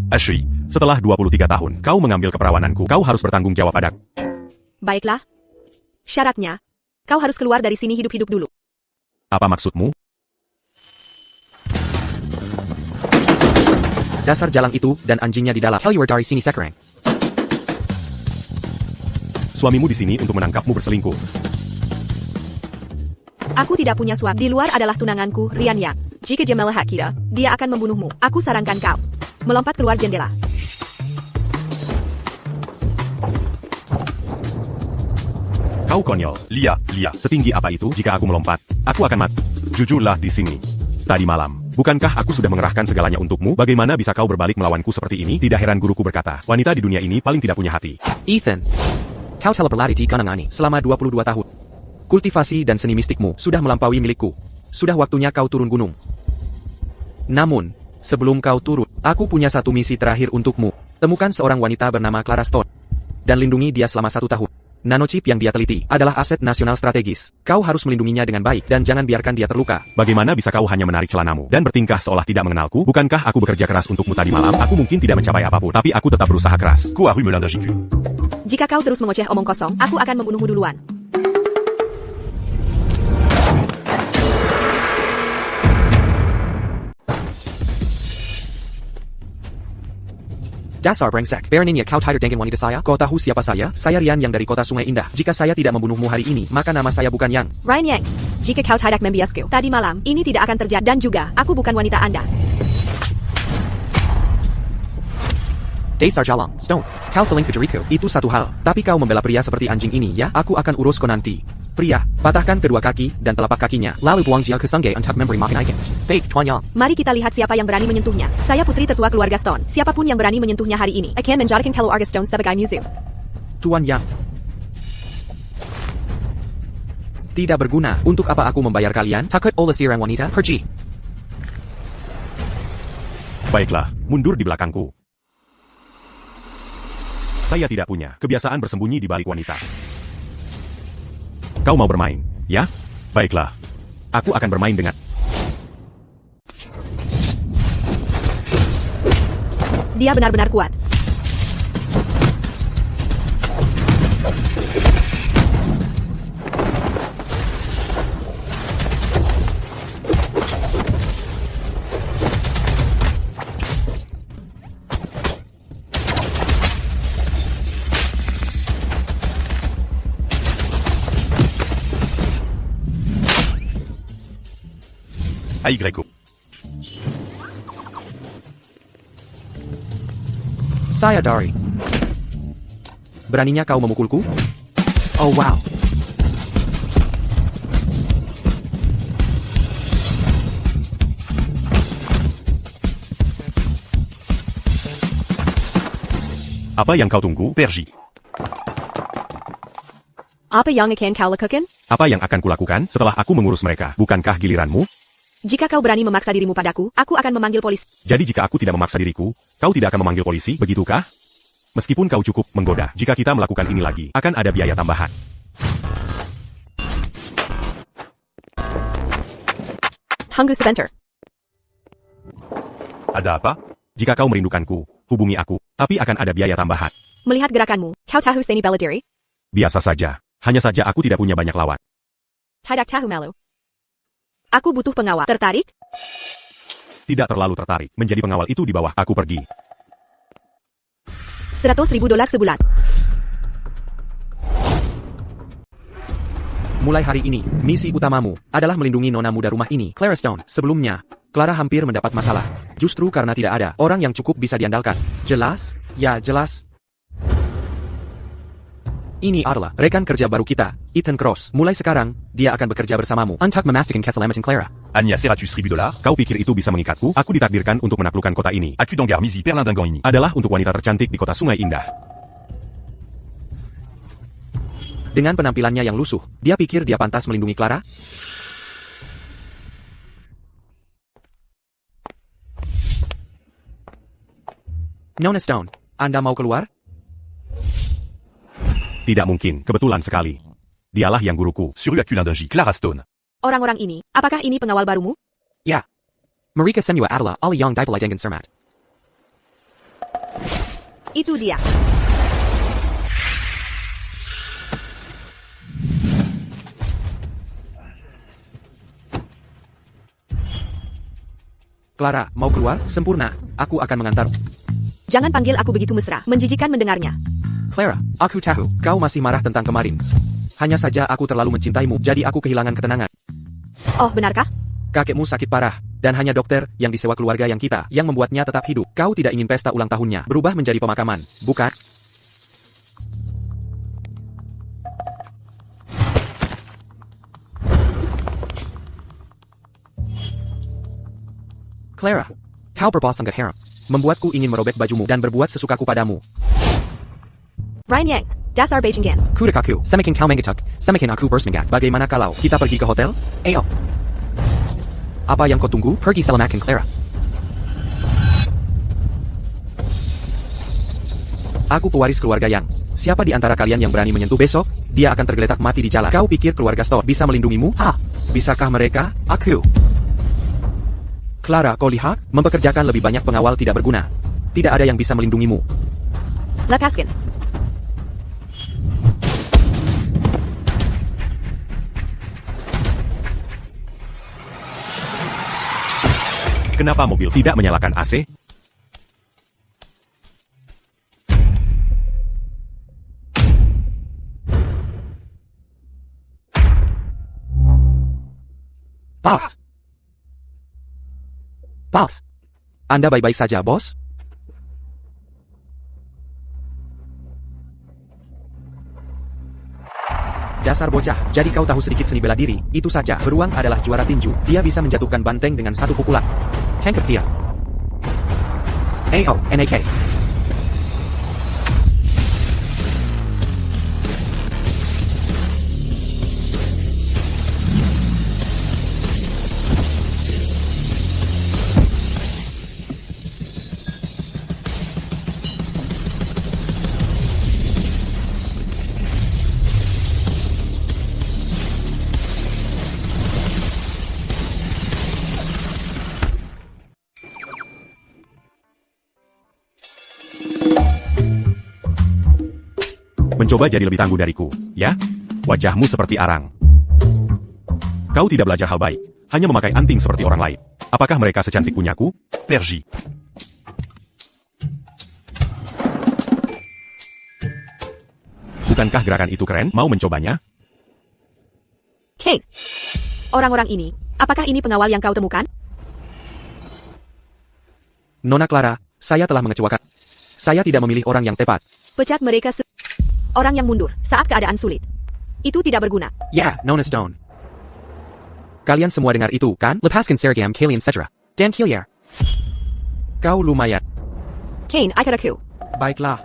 Ashley, setelah 23 tahun, kau mengambil keperawananku, kau harus bertanggung jawab padaku. Baiklah. Syaratnya, kau harus keluar dari sini hidup-hidup dulu. Apa maksudmu? Dasar jalang itu dan anjingnya di dalam. Hell, you are dari sini sekarang. Suamimu di sini untuk menangkapmu berselingkuh. Aku tidak punya suami. Di luar adalah tunanganku, Ryan Yang. Jika dia melihat kita, dia akan membunuhmu. Aku sarankan kau melompat keluar jendela. Kau konyol. Lihat. Setinggi apa itu? Jika aku melompat, aku akan mati. Jujurlah di sini. Tadi malam, bukankah aku sudah mengerahkan segalanya untukmu? Bagaimana bisa kau berbalik melawanku seperti ini? Tidak heran guruku berkata, wanita di dunia ini paling tidak punya hati. Ethan, kau telah berlari di Kanangani selama 22 tahun. Kultivasi dan seni mistikmu sudah melampaui milikku. Sudah waktunya kau turun gunung. Namun, sebelum kau turun, aku punya satu misi terakhir untukmu. Temukan seorang wanita bernama Clara Stone dan lindungi dia selama 1 tahun. Nanochip yang dia teliti adalah aset nasional strategis. Kau harus melindunginya dengan baik dan jangan biarkan dia terluka. Bagaimana bisa kau hanya menarik celanamu dan bertingkah seolah tidak mengenalku? Bukankah aku bekerja keras untukmu tadi malam? Aku mungkin tidak mencapai apapun, tapi aku tetap berusaha keras. Jika kau terus mengoceh omong kosong, aku akan membunuhmu duluan. Dasar brengsek. Beraninya kau tidur dengan wanita saya? Kau tahu siapa saya? Saya Ryan Yang dari kota Sungai Indah. Jika saya tidak membunuhmu hari ini, maka nama saya bukan Yang. Ryan Yang, jika kau tidak membiasku tadi malam, ini tidak akan terjadi. Dan juga, aku bukan wanita Anda. Dasar jalang, Stone. Kau selingkuh diriku. Itu satu hal. Tapi kau membela pria seperti anjing ini ya? Aku akan urus kau nanti. Pria, patahkan kedua kaki dan telapak kakinya, lalu buang dia ke sungai untuk memberi makan ikan. Baik, Tuan Yang. Mari kita lihat siapa yang berani menyentuhnya. Saya putri tetua keluarga Stone. Siapapun yang berani menyentuhnya hari ini akan menjadikan keluarga Stone sebagai musuh. Tuan Yang. Tidak berguna. Untuk apa aku membayar kalian? Takut oleh seorang wanita? Pergi. Baiklah, mundur di belakangku. Saya tidak punya kebiasaan bersembunyi di balik wanita. Kau mau bermain, ya? Baiklah. Aku akan bermain dengan... Dia benar-benar kuat. Aygreko. Saya Dari. Beraninya kau memukulku? Oh wow. Apa yang kau tunggu, Pergi? Apa yang akan kau lakukan? Apa yang akan kulakukan setelah aku mengurus mereka? Bukankah giliranmu? Jika kau berani memaksa dirimu padaku, aku akan memanggil polisi. Jadi jika aku tidak memaksa diriku, kau tidak akan memanggil polisi, begitukah? Meskipun kau cukup menggoda, jika kita melakukan ini lagi, akan ada biaya tambahan. Tunggu sebentar. Ada apa? Jika kau merindukanku, hubungi aku, tapi akan ada biaya tambahan. Melihat gerakanmu, kau tahu Seni Beladiri? Biasa saja. Hanya saja aku tidak punya banyak lawan. Tidak tahu malu. Aku butuh pengawal. Tertarik? Tidak terlalu tertarik. Menjadi pengawal itu di bawah aku pergi. $100.000 sebulan. Mulai hari ini, misi utamamu adalah melindungi nona muda rumah ini, Clara Stone. Sebelumnya, Clara hampir mendapat masalah. Justru karena tidak ada orang yang cukup bisa diandalkan. Jelas? Ya, jelas. Ini adalah rekan kerja baru kita, Ethan Cross. Mulai sekarang, dia akan bekerja bersamamu untuk memastikan keselamatan Clara. Anya $100.000? Kau pikir itu bisa mengikatku? Aku ditakdirkan untuk menaklukkan kota ini. Aku donggar misi perlindungan ini adalah untuk wanita tercantik di kota Sungai Indah. Dengan penampilannya yang lusuh, dia pikir dia pantas melindungi Clara? Nona Stone, Anda mau keluar? Tidak mungkin, kebetulan sekali. Dialah yang guruku. Suryakulandaji, Clara Stone. Orang-orang ini, apakah ini pengawal barumu? Ya. Mereka semua adalah ahli yang dipelai dengan cermat. Itu dia. Clara, mau keluar? Sempurna. Aku akan mengantar. Jangan panggil aku begitu mesra. Menjijikan mendengarnya. Clara, aku tahu, kau masih marah tentang kemarin. Hanya saja aku terlalu mencintaimu, jadi aku kehilangan ketenangan. Oh, benarkah? Kakekmu sakit parah, dan hanya dokter yang disewa keluarga yang kita, yang membuatnya tetap hidup. Kau tidak ingin pesta ulang tahunnya berubah menjadi pemakaman, bukan? Clara, kau berprasangka harap, membuatku ingin merobek bajumu dan berbuat sesukaku padamu. Ryan Yang, dasar Beijinggan. Kudakaku, semakin kau mengetuk, semakin aku bersemangat. Bagaimana kalau kita pergi ke hotel? Ayo. Apa yang kau tunggu? Pergi selamatkan Clara. Aku pewaris keluarga Yang. Siapa di antara kalian yang berani menyentuh besok, dia akan tergeletak mati di jalan. Kau pikir keluarga Stor bisa melindungimu? Hah? Bisakah mereka? Aku. Clara, kau lihat, mempekerjakan lebih banyak pengawal tidak berguna. Tidak ada yang bisa melindungimu. Lepaskan. Kenapa mobil tidak menyalakan AC? Bos. Bos. Anda baik-baik saja, bos? Dasar bocah, jadi kau tahu sedikit seni bela diri, itu saja. Beruang adalah juara tinju, dia bisa menjatuhkan banteng dengan satu pukulan. Tangkap dia. AO, NAK. Mencoba jadi lebih tangguh dariku, ya? Wajahmu seperti arang. Kau tidak belajar hal baik, hanya memakai anting seperti orang lain. Apakah mereka secantik punyaku? Pergi. Bukankah gerakan itu keren? Mau mencobanya? Kate. Orang-orang ini, apakah ini pengawal yang kau temukan? Nona Clara, saya telah mengecewakan. Saya tidak memilih orang yang tepat. Pecat mereka orang yang mundur saat keadaan sulit. Itu tidak berguna. Ya, Nona Stone. Kalian semua dengar itu, kan? Lepaskan Sergam, Kalian, etc. Dan Killier. Kau lumayan. Kane, aku. Baiklah.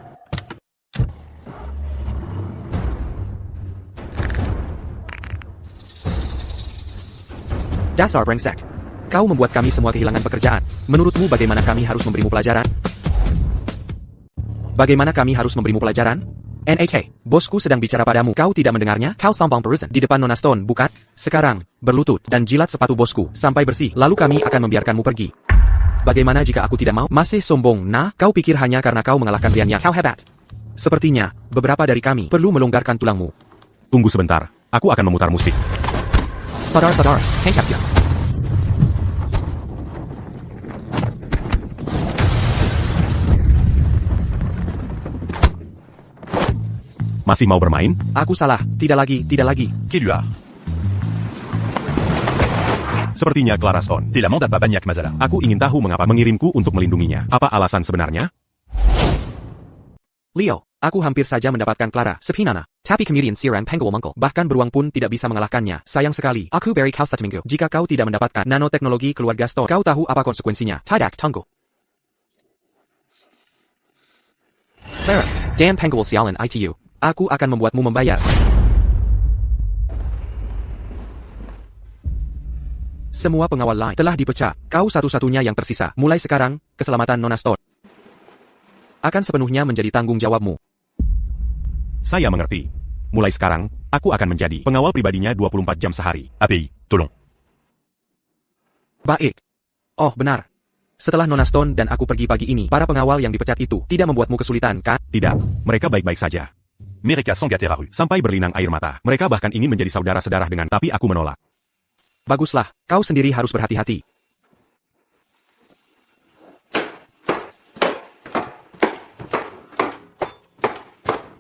Dasar brengsek. Kau membuat kami semua kehilangan pekerjaan. Menurutmu bagaimana kami harus memberimu pelajaran? Bagaimana kami harus memberimu pelajaran? NAK, bosku sedang bicara padamu. Kau tidak mendengarnya? Kau sombong perusan di depan Nona Stone, bukan? Sekarang, berlutut dan jilat sepatu bosku sampai bersih. Lalu kami akan membiarkanmu pergi. Bagaimana jika aku tidak mau? Masih sombong, nah? Kau pikir hanya karena kau mengalahkan Riannya kau hebat? Sepertinya, beberapa dari kami perlu melonggarkan tulangmu. Tunggu sebentar, aku akan memutar musik. Saudara-saudara, tangkap dia. Masih mau bermain? Aku salah, tidak lagi, tidak lagi. Kedua. Sepertinya Clara Stone tidak mau dapat banyak masalah. Aku ingin tahu mengapa mengirimku untuk melindunginya. Apa alasan sebenarnya? Leo, aku hampir saja mendapatkan Clara, Sepinana. Tapi kemudian Siran Pengual Mongkol. Bahkan beruang pun tidak bisa mengalahkannya. Sayang sekali. Aku beri kau 1 minggu. Jika kau tidak mendapatkan nanoteknologi keluarga Stone, kau tahu apa konsekuensinya. Tidak, tunggu. Clara, damn Pengual sialan ITU. Aku akan membuatmu membayar. Semua pengawal lain telah dipecat. Kau satu-satunya yang tersisa. Mulai sekarang, keselamatan Nona Stone akan sepenuhnya menjadi tanggung jawabmu. Saya mengerti. Mulai sekarang, aku akan menjadi pengawal pribadinya 24 jam sehari. API, tolong. Baik. Oh, benar. Setelah Nona Stone dan aku pergi pagi ini, para pengawal yang dipecat itu tidak membuatmu kesulitan, kan? Tidak, mereka baik-baik saja. Mereka sont gâtés Rahu. Sampai berlinang air mata. Mereka bahkan ingin menjadi saudara-saudara dengan, tapi aku menolak. Baguslah, kau sendiri harus berhati-hati.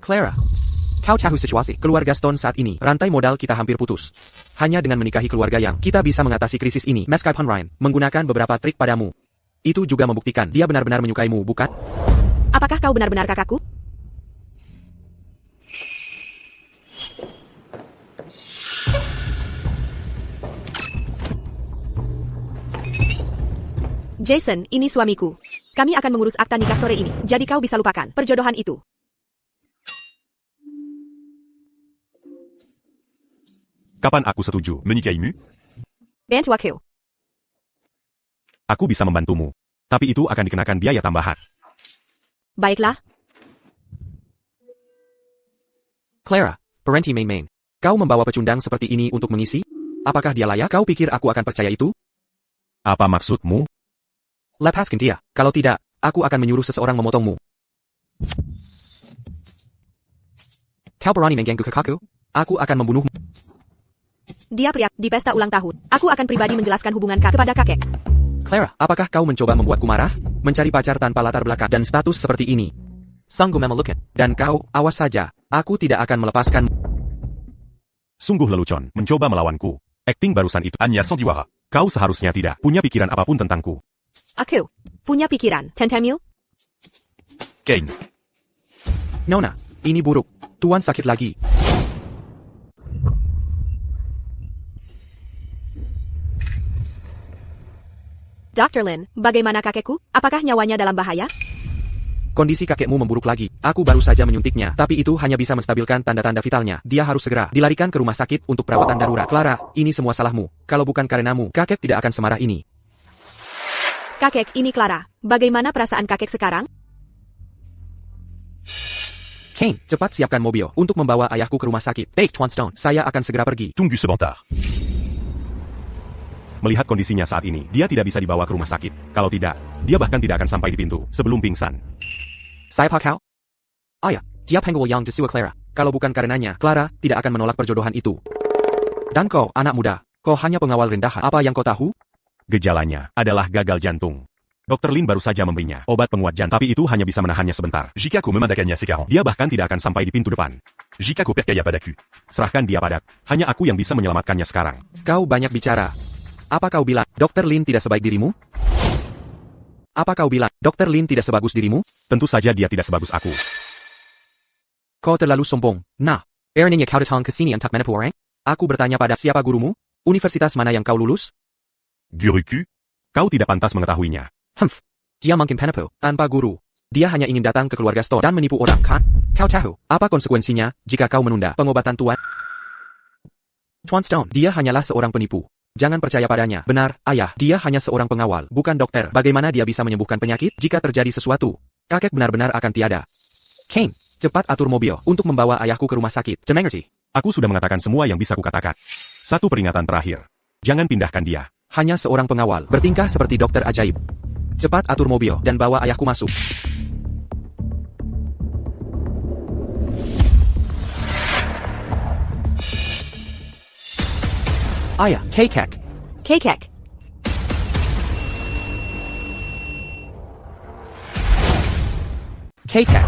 Clara, kau tahu situasi keluarga Stone saat ini. Rantai modal kita hampir putus. Hanya dengan menikahi keluarga yang kita bisa mengatasi krisis ini. Meskipun Ryan menggunakan beberapa trik padamu. Itu juga membuktikan dia benar-benar menyukaimu, bukan? Apakah kau benar-benar kakakku? Jason, ini suamiku. Kami akan mengurus akta nikah sore ini, jadi kau bisa lupakan perjodohan itu. Kapan aku setuju? Menikaimu? Ben Wakil. Aku bisa membantumu. Tapi itu akan dikenakan biaya tambahan. Baiklah. Clara, Parenti main-main. Kau membawa pecundang seperti ini untuk mengisi? Apakah dia layak? Kau pikir aku akan percaya itu? Apa maksudmu? Lepaskan dia. Kalau tidak, aku akan menyuruh seseorang memotongmu. Kau berani mengganggu kakakku? Aku akan membunuhmu. Dia pria di pesta ulang tahun. Aku akan pribadi menjelaskan hubungan kak kepada kakek. Clara, apakah kau mencoba membuatku marah? Mencari pacar tanpa latar belakang dan status seperti ini. Sanggup memalukan. Dan kau, awas saja. Aku tidak akan melepaskan. Sungguh lelucon, mencoba melawanku. Akting barusan itu. Anya Sandiwara. Kau seharusnya tidak punya pikiran apapun tentangku. Aku punya pikiran, Tentemu. Kane. Nona, ini buruk. Tuan sakit lagi. Dr. Lin, bagaimana kakekku? Apakah nyawanya dalam bahaya? Kondisi kakekmu memburuk lagi. Aku baru saja menyuntiknya, tapi itu hanya bisa menstabilkan tanda-tanda vitalnya. Dia harus segera dilarikan ke rumah sakit untuk perawatan darurat. Clara, ini semua salahmu. Kalau bukan karenamu, kakek tidak akan semarah ini. Kakek, ini Clara. Bagaimana perasaan kakek sekarang? Kane, cepat siapkan mobil untuk membawa ayahku ke rumah sakit. Baik, Tuan Stone, saya akan segera pergi. Tunggu sebentar. Melihat kondisinya saat ini, dia tidak bisa dibawa ke rumah sakit. Kalau tidak, dia bahkan tidak akan sampai di pintu sebelum pingsan. Saya Pak Kau? Ayah, dia penggul yang disua Clara. Kalau bukan karenanya, Clara tidak akan menolak perjodohan itu. Dan kau, anak muda, kau hanya pengawal rendahan. Apa yang kau tahu? Gejalanya adalah gagal jantung. Dr. Lin baru saja memberinya obat penguat jantung, tapi itu hanya bisa menahannya sebentar. Jika aku memadakannya sekarang, Dia bahkan tidak akan sampai di pintu depan. jika aku percaya padaku, Serahkan dia padaku. Hanya aku yang bisa menyelamatkannya sekarang. Kau banyak bicara. Apa kau bilang, Dr. Lin tidak sebaik dirimu? Apa kau bilang, Dr. Lin tidak sebagus dirimu? Tentu saja dia tidak sebagus aku. Kau terlalu sombong. Nah, Erninya kau datang ke sini untuk menipu orang? Aku bertanya pada siapa gurumu? Universitas mana yang kau lulus? Guruku? Kau tidak pantas mengetahuinya. Dia mungkin penipu, tanpa guru. Dia hanya ingin datang ke keluarga Stone dan menipu orang, kan? Kau tahu, apa konsekuensinya jika kau menunda pengobatan Tuan? Tuan Stone, dia hanyalah seorang penipu. Jangan percaya padanya. Benar, ayah, dia hanya seorang pengawal, bukan dokter. Bagaimana dia bisa menyembuhkan penyakit jika terjadi sesuatu? Kakek benar-benar akan tiada. Kane, cepat atur mobil untuk membawa ayahku ke rumah sakit. Mengerti? Aku sudah mengatakan semua yang bisa kukatakan. Satu peringatan terakhir. Jangan pindahkan dia. Hanya seorang pengawal, bertingkah seperti dokter ajaib. Cepat atur mobil dan bawa ayahku masuk. Ayah, Kekek. Kakek. Kekek.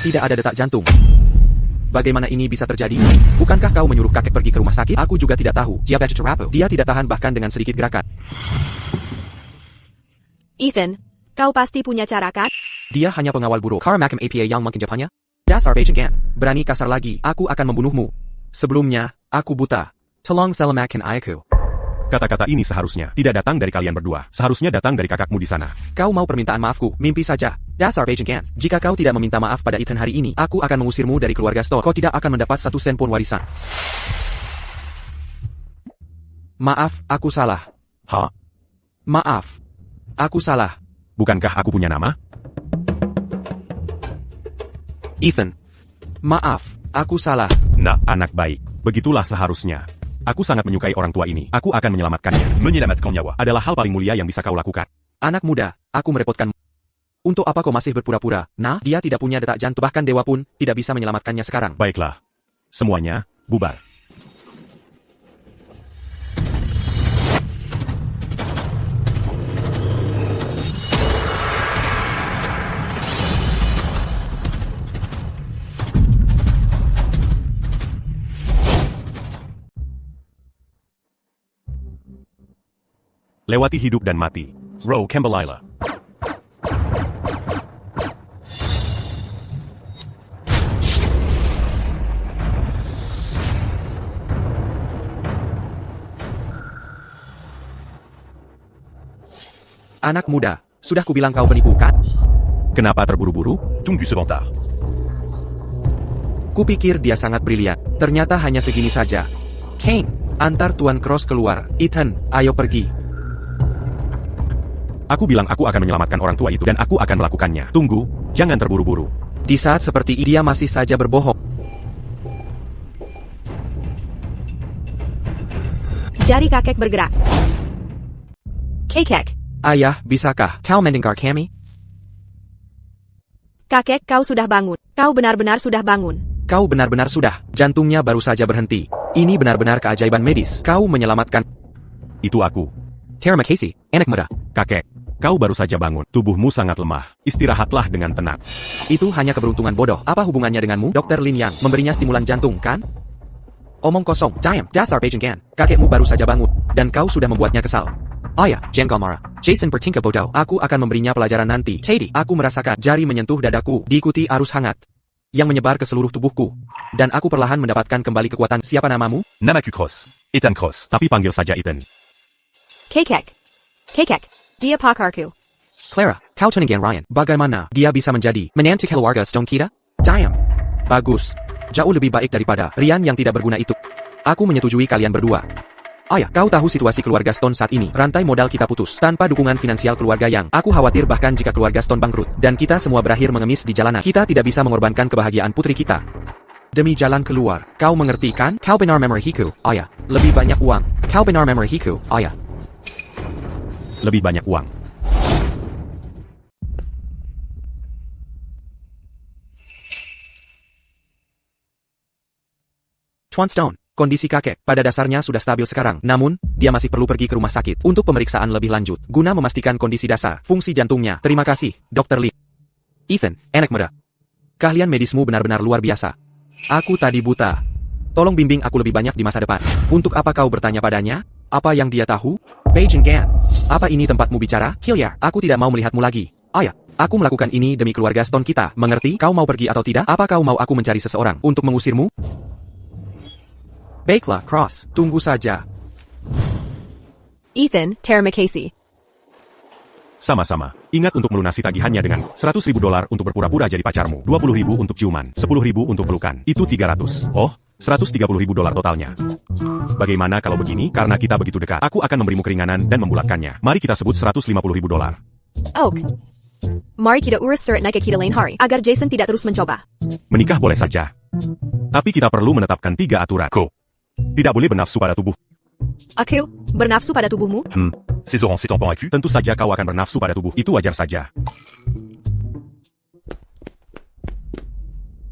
Tidak ada detak jantung. Bagaimana ini bisa terjadi? Bukankah kau menyuruh kakek pergi ke rumah sakit? Aku juga tidak tahu. Dia tidak tahan bahkan dengan sedikit gerakan. Ethan, kau pasti punya cara kan? Dia hanya pengawal buruk. Kar Makam APA yang makin Jepannya. Dasar Beijing. Berani kasar lagi, aku akan membunuhmu. Sebelumnya, aku buta. Tolong selamatkan ayahku. Kata-kata ini seharusnya tidak datang dari kalian berdua. Seharusnya datang dari kakakmu di sana. Kau mau permintaan maafku, mimpi saja. Dasar Beijing. Jika kau tidak meminta maaf pada Ethan hari ini, aku akan mengusirmu dari keluarga Stone. Kau tidak akan mendapat satu sen pun warisan. Maaf, aku salah. Hah? Maaf. Aku salah. Bukankah aku punya nama? Ethan. Maaf, aku salah. Nah, anak baik. Begitulah seharusnya. Aku sangat menyukai orang tua ini. Aku akan menyelamatkannya. Menyelamatkan nyawa. Adalah hal paling mulia yang bisa kau lakukan. Anak muda, aku merepotkanmu. Untuk apa kau masih berpura-pura? Nah, dia tidak punya detak jantung. Bahkan dewa pun tidak bisa menyelamatkannya sekarang. Baiklah. Semuanya, bubar. Lewati hidup dan mati. Row Cambalila. Anak muda, sudah kubilang kau penipu, kan? Kenapa terburu-buru? Tunggu sebentar. Kupikir dia sangat brilian. Ternyata hanya segini saja. Kane, antar Tuan Cross keluar. Ethan, ayo pergi. Aku bilang aku akan menyelamatkan orang tua itu dan aku akan melakukannya. Tunggu, jangan terburu-buru. Di saat seperti ini dia masih saja berbohong. Jari kakek bergerak. Kakek. Ayah, bisakah kau mendengar kami? Kakek, kau sudah bangun. Kau benar-benar sudah bangun. Kau benar-benar sudah. Jantungnya baru saja berhenti. Ini benar-benar keajaiban medis. Kau menyelamatkan. Itu aku. Terima kasih, anak muda. Kakek, kau baru saja bangun. Tubuhmu sangat lemah. Istirahatlah dengan tenang. Itu hanya keberuntungan bodoh. Apa hubungannya denganmu? Dr. Lin Yang memberinya stimulan jantung, kan? Omong kosong. Diam, dasar Beijing. Kakekmu baru saja bangun. Dan kau sudah membuatnya kesal. Ayah, jangan marah. Jason bertingkah bodoh. Aku akan memberinya pelajaran nanti. Teddy, aku merasakan jari menyentuh dadaku, diikuti arus hangat yang menyebar ke seluruh tubuhku. Dan aku perlahan mendapatkan kembali kekuatan. Siapa namamu? Namaku Cross. Ethan Cross. Tapi panggil saja Ethan. Kakek. Kakek. Dia pakarku. Clara, kau tuningkan Ryan. Bagaimana dia bisa menjadi menantu keluarga Stone kita? Diam. Bagus. Jauh lebih baik daripada Ryan yang tidak berguna itu. Aku menyetujui kalian berdua. Ayah, kau tahu situasi keluarga Stone saat ini. Rantai modal kita putus. Tanpa dukungan finansial keluarga yang aku khawatir bahkan jika keluarga Stone bangkrut. Dan kita semua berakhir mengemis di jalanan. Kita tidak bisa mengorbankan kebahagiaan putri kita. Demi jalan keluar. Kau mengerti kan? Kau benar memorihiku, ayah. Lebih banyak uang. Kau benar memorihiku, ayah. Lebih banyak uang. Tuan Stone. Kondisi kakek pada dasarnya sudah stabil sekarang, namun, dia masih perlu pergi ke rumah sakit untuk pemeriksaan lebih lanjut, guna memastikan kondisi dasar, fungsi jantungnya. Terima kasih, Dr. Lee. Ethan, anak muda. Keahlian medismu benar-benar luar biasa. Aku tadi buta. Tolong bimbing aku lebih banyak di masa depan. Untuk apa kau bertanya padanya? Apa yang dia tahu? Beijing Gan. Apa ini tempatmu bicara? Hilliard, aku tidak mau melihatmu lagi. Ayah, aku melakukan ini demi keluarga Stone kita. Mengerti? Kau mau pergi atau tidak? Apa kau mau aku mencari seseorang untuk mengusirmu? Baiklah, Cross. Tunggu saja. Ethan, terima kasih. Sama-sama. Ingat untuk melunasi tagihannya dengan $100.000 untuk berpura-pura jadi pacarmu, $20.000 untuk ciuman, $10.000 untuk pelukan. Itu $300. Oh, $130.000 totalnya. Bagaimana kalau begini? Karena kita begitu dekat, aku akan memberimu keringanan dan membulatkannya. Mari kita sebut $150.000. Oak. Mari kita urus surat naik kita lain hari, agar Jason tidak terus mencoba. Menikah boleh saja. Tapi kita perlu menetapkan 3 aturan. Tidak boleh bernafsu pada tubuh. Aku bernafsu pada tubuhmu? Ces orangs s'étant à cul. Tentu saja kau akan bernafsu pada tubuh. Itu wajar saja.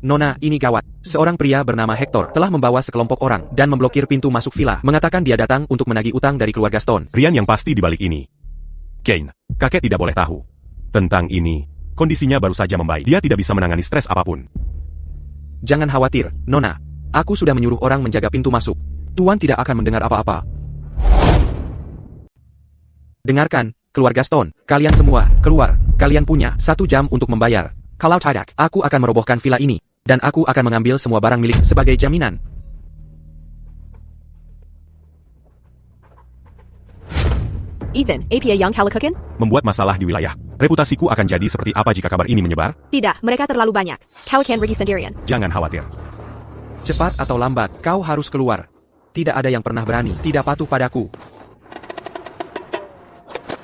Nona, ini gawat. Seorang pria bernama Hector telah membawa sekelompok orang dan memblokir pintu masuk villa, mengatakan dia datang untuk menagih utang dari keluarga Stone. Ryan yang pasti di balik ini. Kane. Kakek tidak boleh tahu tentang ini. Kondisinya baru saja membaik. Dia tidak bisa menangani stres apapun. Jangan khawatir, Nona. Aku sudah menyuruh orang menjaga pintu masuk. Tuan tidak akan mendengar apa-apa. Dengarkan, keluarga Stone. Kalian semua, keluar. Kalian punya 1 jam untuk membayar. Kalau tidak, aku akan merobohkan villa ini. Dan aku akan mengambil semua barang milik sebagai jaminan. Ethan, apa yang kau lakukan? Membuat masalah di wilayah. Reputasiku akan jadi seperti apa jika kabar ini menyebar? Tidak, mereka terlalu banyak. Kau akan pergi sendirian. Jangan khawatir. Cepat atau lambat, kau harus keluar. Tidak ada yang pernah berani, tidak patuh padaku.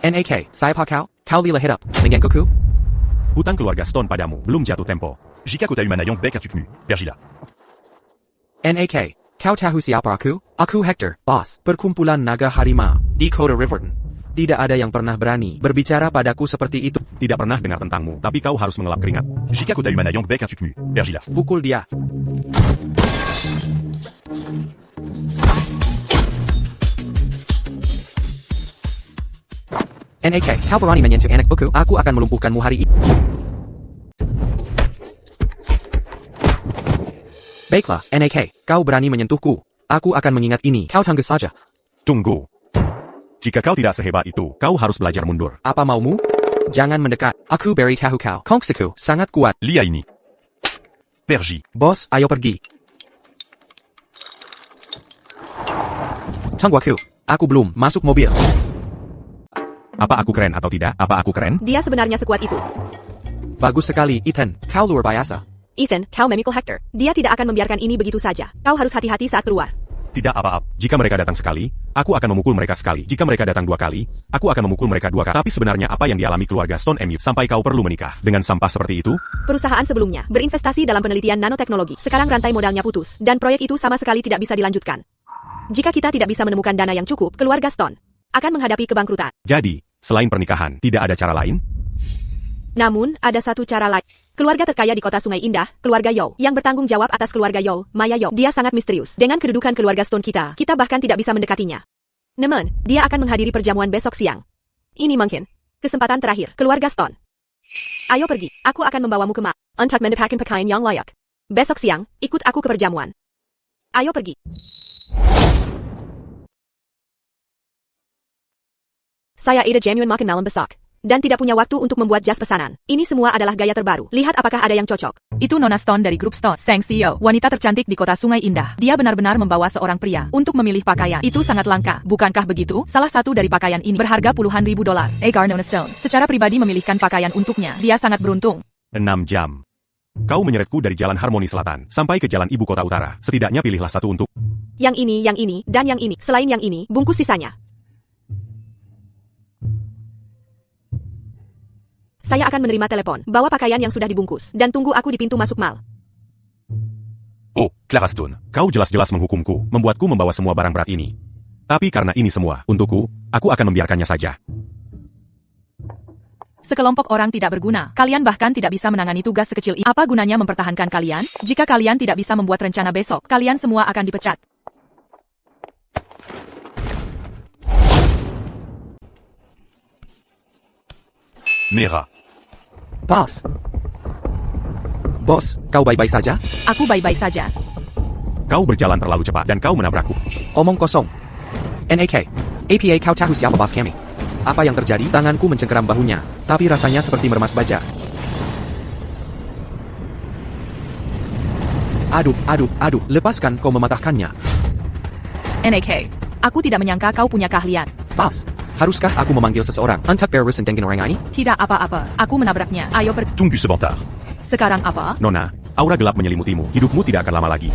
NAK, saya kau lila hidup, dengan kuku. Hutang keluarga Stone padamu belum jatuh tempo. Jika kota Humanayong bec à tucmu. Pergila. NAK, Kau tahu siapa aku? Aku Hector, bos. Perkumpulan naga harimau di Kota Riverton. Tidak ada yang pernah berani berbicara padaku seperti itu. Tidak pernah dengar tentangmu, tapi kau harus mengelap keringat. Jika kota Humanayong bec un tuc mu. Pergila. Pukul dia. NAK, kau berani menyentuh anak buku? Aku akan melumpuhkanmu hari ini. Baiklah, NAK, kau berani menyentuhku. Aku akan mengingat ini. Kau tunggu saja. Tunggu. Jika kau tidak sehebat itu, kau harus belajar mundur. Apa maumu? Jangan mendekat. Aku beri tahu kau. Kongsiku sangat kuat. Lia ini. Pergi. Bos, ayo pergi. Tunggu aku. Aku belum masuk mobil. Apa aku keren atau tidak? Apa aku keren? Dia sebenarnya sekuat itu. Bagus sekali, Ethan. Kau luar biasa. Ethan, kau memikul Hector. Dia tidak akan membiarkan ini begitu saja. Kau harus hati-hati saat keluar. Tidak apa-apa. Jika mereka datang sekali, aku akan memukul mereka sekali. Jika mereka datang 2 kali, aku akan memukul mereka 2 kali. Tapi sebenarnya apa yang dialami keluarga Stone MU sampai kau perlu menikah dengan sampah seperti itu? Perusahaan sebelumnya berinvestasi dalam penelitian nanoteknologi. Sekarang rantai modalnya putus, dan proyek itu sama sekali tidak bisa dilanjutkan. Jika kita tidak bisa menemukan dana yang cukup, keluarga Stone akan menghadapi kebangkrutan. Jadi, selain pernikahan, tidak ada cara lain? Namun, ada satu cara lain. Keluarga terkaya di kota Sungai Indah, keluarga Yao, yang bertanggung jawab atas keluarga Yao, Maya Yao. Dia sangat misterius. Dengan kedudukan keluarga Stone kita bahkan tidak bisa mendekatinya. Namun, dia akan menghadiri perjamuan besok siang. Ini mungkin kesempatan terakhir, keluarga Stone. Ayo pergi, aku akan membawamu ke untuk mendapatkan pakaian yang layak. Besok siang, ikut aku ke perjamuan. Ayo pergi. Saya Ida Jamuan makan malam besok. Dan tidak punya waktu untuk membuat jas pesanan. Ini semua adalah gaya terbaru. Lihat apakah ada yang cocok. Itu Nona Stone dari grup Stone, sang CEO, wanita tercantik di kota Sungai Indah. Dia benar-benar membawa seorang pria untuk memilih pakaian. Itu sangat langka, bukankah begitu? Salah satu dari pakaian ini berharga puluhan ribu dolar. Agar Nona Stone secara pribadi memilihkan pakaian untuknya. Dia sangat beruntung. 6 jam. Kau menyeretku dari jalan Harmoni Selatan sampai ke jalan Ibu Kota Utara. Setidaknya pilihlah satu untuk. Yang ini, dan yang ini. Selain yang ini, bungkus sisanya. Saya akan menerima telepon. Bawa pakaian yang sudah dibungkus. Dan tunggu aku di pintu masuk mal. Oh, Clara Stone. Kau jelas-jelas menghukumku, membuatku membawa semua barang berat ini. Tapi karena ini semua, untukku, aku akan membiarkannya saja. Sekelompok orang tidak berguna. Kalian bahkan tidak bisa menangani tugas sekecil ini. Apa gunanya mempertahankan kalian? Jika kalian tidak bisa membuat rencana besok, kalian semua akan dipecat. Mera. Bos, kau baik-baik saja? Aku baik-baik saja. Kau berjalan terlalu cepat dan kau menabrakku. Omong kosong. NAK, APA kau tahu siapa bos kami? Apa yang terjadi? Tanganku mencengkeram bahunya, tapi rasanya seperti meremas baja. Aduh, lepaskan, kau mematahkannya. NAK, aku tidak menyangka kau punya keahlian. Bos, haruskah aku memanggil seseorang untuk berurusan dengan orang ini? Tidak apa-apa, aku menabraknya. Ayo pergi. Tunggu sebentar. Sekarang apa? Nona, aura gelap menyelimutimu. Hidupmu tidak akan lama lagi.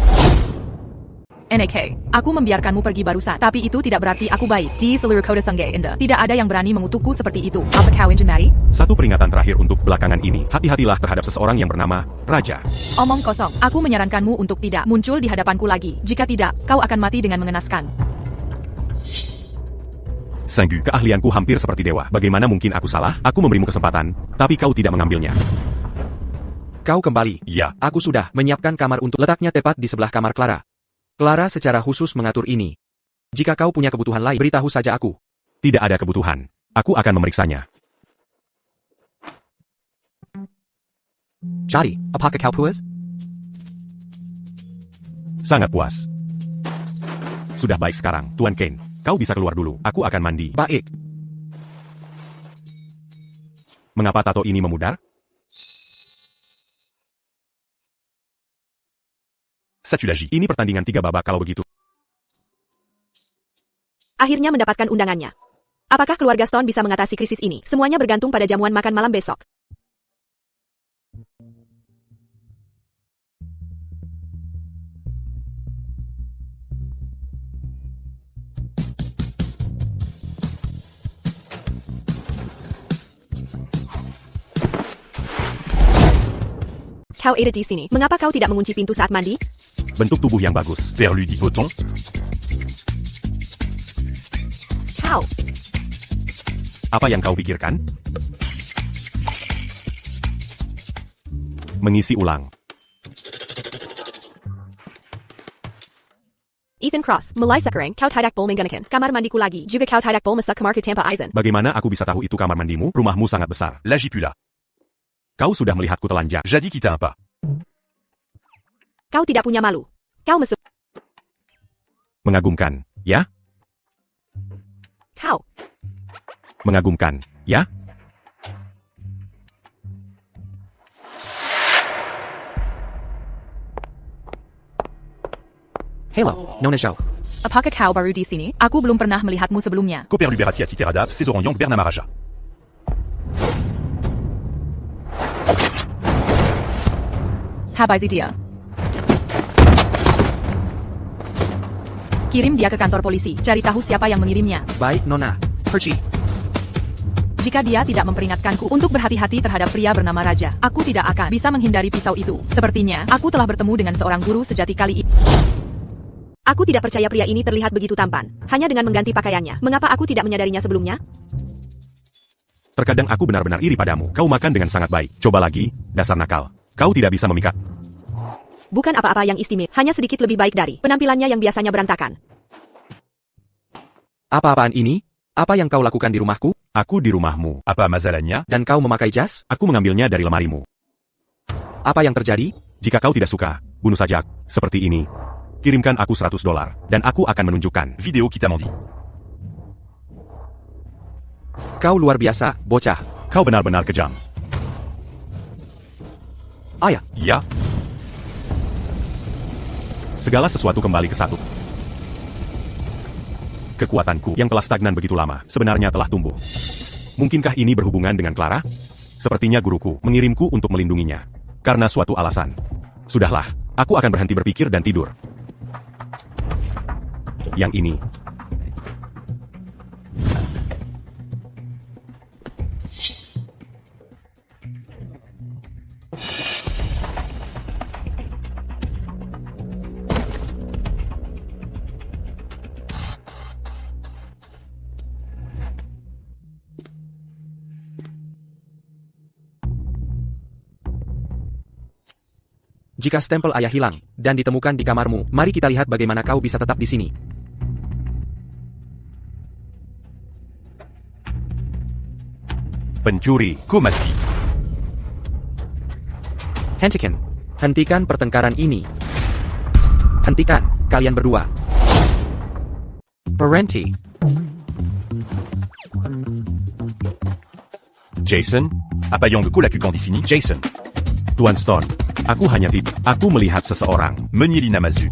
NAK, aku membiarkanmu pergi barusan, tapi itu tidak berarti aku baik. Di seluruh kota Sungai Indah, tidak ada yang berani mengutukku seperti itu. Apa kau ingin mati? Satu peringatan terakhir untuk belakangan ini. Hati-hatilah terhadap seseorang yang bernama Raja. Omong kosong. Aku menyarankanmu untuk tidak muncul di hadapanku lagi. Jika tidak, kau akan mati dengan mengenaskan. Sanggu, keahlianku hampir seperti dewa. Bagaimana mungkin aku salah? Aku memberimu kesempatan, tapi kau tidak mengambilnya. Kau kembali. Ya, Aku sudah menyiapkan kamar untuk letaknya tepat di sebelah kamar Clara. Clara secara khusus mengatur ini. Jika kau punya kebutuhan lain, beritahu saja aku. tidak ada kebutuhan. Aku akan memeriksanya. Jadi, apakah kau puas? Sangat puas. Sudah baik sekarang, Tuan Kane. Kau bisa keluar dulu. Aku akan mandi. Baik. Mengapa tato ini memudar? Satulagie. Ini pertandingan 3 babak kalau begitu. Akhirnya mendapatkan undangannya. Apakah keluarga Stone bisa mengatasi krisis ini? Semuanya bergantung pada jamuan makan malam besok. Kau ada di sini. Mengapa kau tidak mengunci pintu saat mandi? bentuk tubuh yang bagus. Perludipoton. How? Apa yang kau pikirkan? Mengisi ulang. Ethan Cross, mulai sekarang kau tidak boleh menggunakan kamar mandiku lagi. Juga kau tidak boleh masuk kamarku tanpa izin. Bagaimana aku bisa tahu itu kamar mandimu? Rumahmu sangat besar. Là j'y plus là. Kau sudah melihatku telanjang. J'ai dit quitter un pas. Kau tidak punya malu. Kau mesum. Mengagumkan, ya? Kau. Mengagumkan, ya? Hello, Nona Zhao. Apakah kau baru di sini? Aku belum pernah melihatmu sebelumnya. Coper Luberati à Titeradap, Césoran Yang Bernamaraja. Habisi dia. Kirim dia ke kantor polisi. Cari tahu siapa yang mengirimnya. Baik, Nona. Pergi. Jika dia tidak memperingatkanku untuk berhati-hati terhadap pria bernama Raja, aku tidak akan bisa menghindari pisau itu. Sepertinya, aku telah bertemu dengan seorang guru sejati kali ini. Aku tidak percaya pria ini terlihat begitu tampan. Hanya dengan mengganti pakaiannya. Mengapa aku tidak menyadarinya sebelumnya? Terkadang aku benar-benar iri padamu. Kau makan dengan sangat baik. Coba lagi, dasar nakal. Kau tidak bisa memikat. Bukan apa-apa yang istimewa. Hanya sedikit lebih baik dari penampilannya yang biasanya berantakan. Apa-apaan ini? Apa yang kau lakukan di rumahku? Aku di rumahmu. Apa masalahnya? Dan kau memakai jas? Aku mengambilnya dari lemarimu. Apa yang terjadi? Jika kau tidak suka, bunuh saja. Seperti ini. Kirimkan aku $100, dan aku akan menunjukkan. Vidéo qui t'a menti. Kau luar biasa, bocah. Kau benar-benar kejam. Ayah, Ya. Segala sesuatu kembali ke satu. Kekuatanku yang telah stagnan begitu lama, sebenarnya telah tumbuh. Mungkinkah ini berhubungan dengan Clara? Sepertinya guruku mengirimku untuk melindunginya. Karena suatu alasan. Sudahlah, aku akan berhenti berpikir dan tidur. Yang ini. jika stempel ayah hilang dan ditemukan di kamarmu, mari kita lihat bagaimana kau bisa tetap di sini. Pencuri. Komati. Hentikan pertengkaran ini. Hentikan, kalian berdua. Berhenti. Jason. Apa yang kulakukan di sini? Jason. Tuan Stone, aku hanya tidur. Aku melihat seseorang. Menyelina Mazu.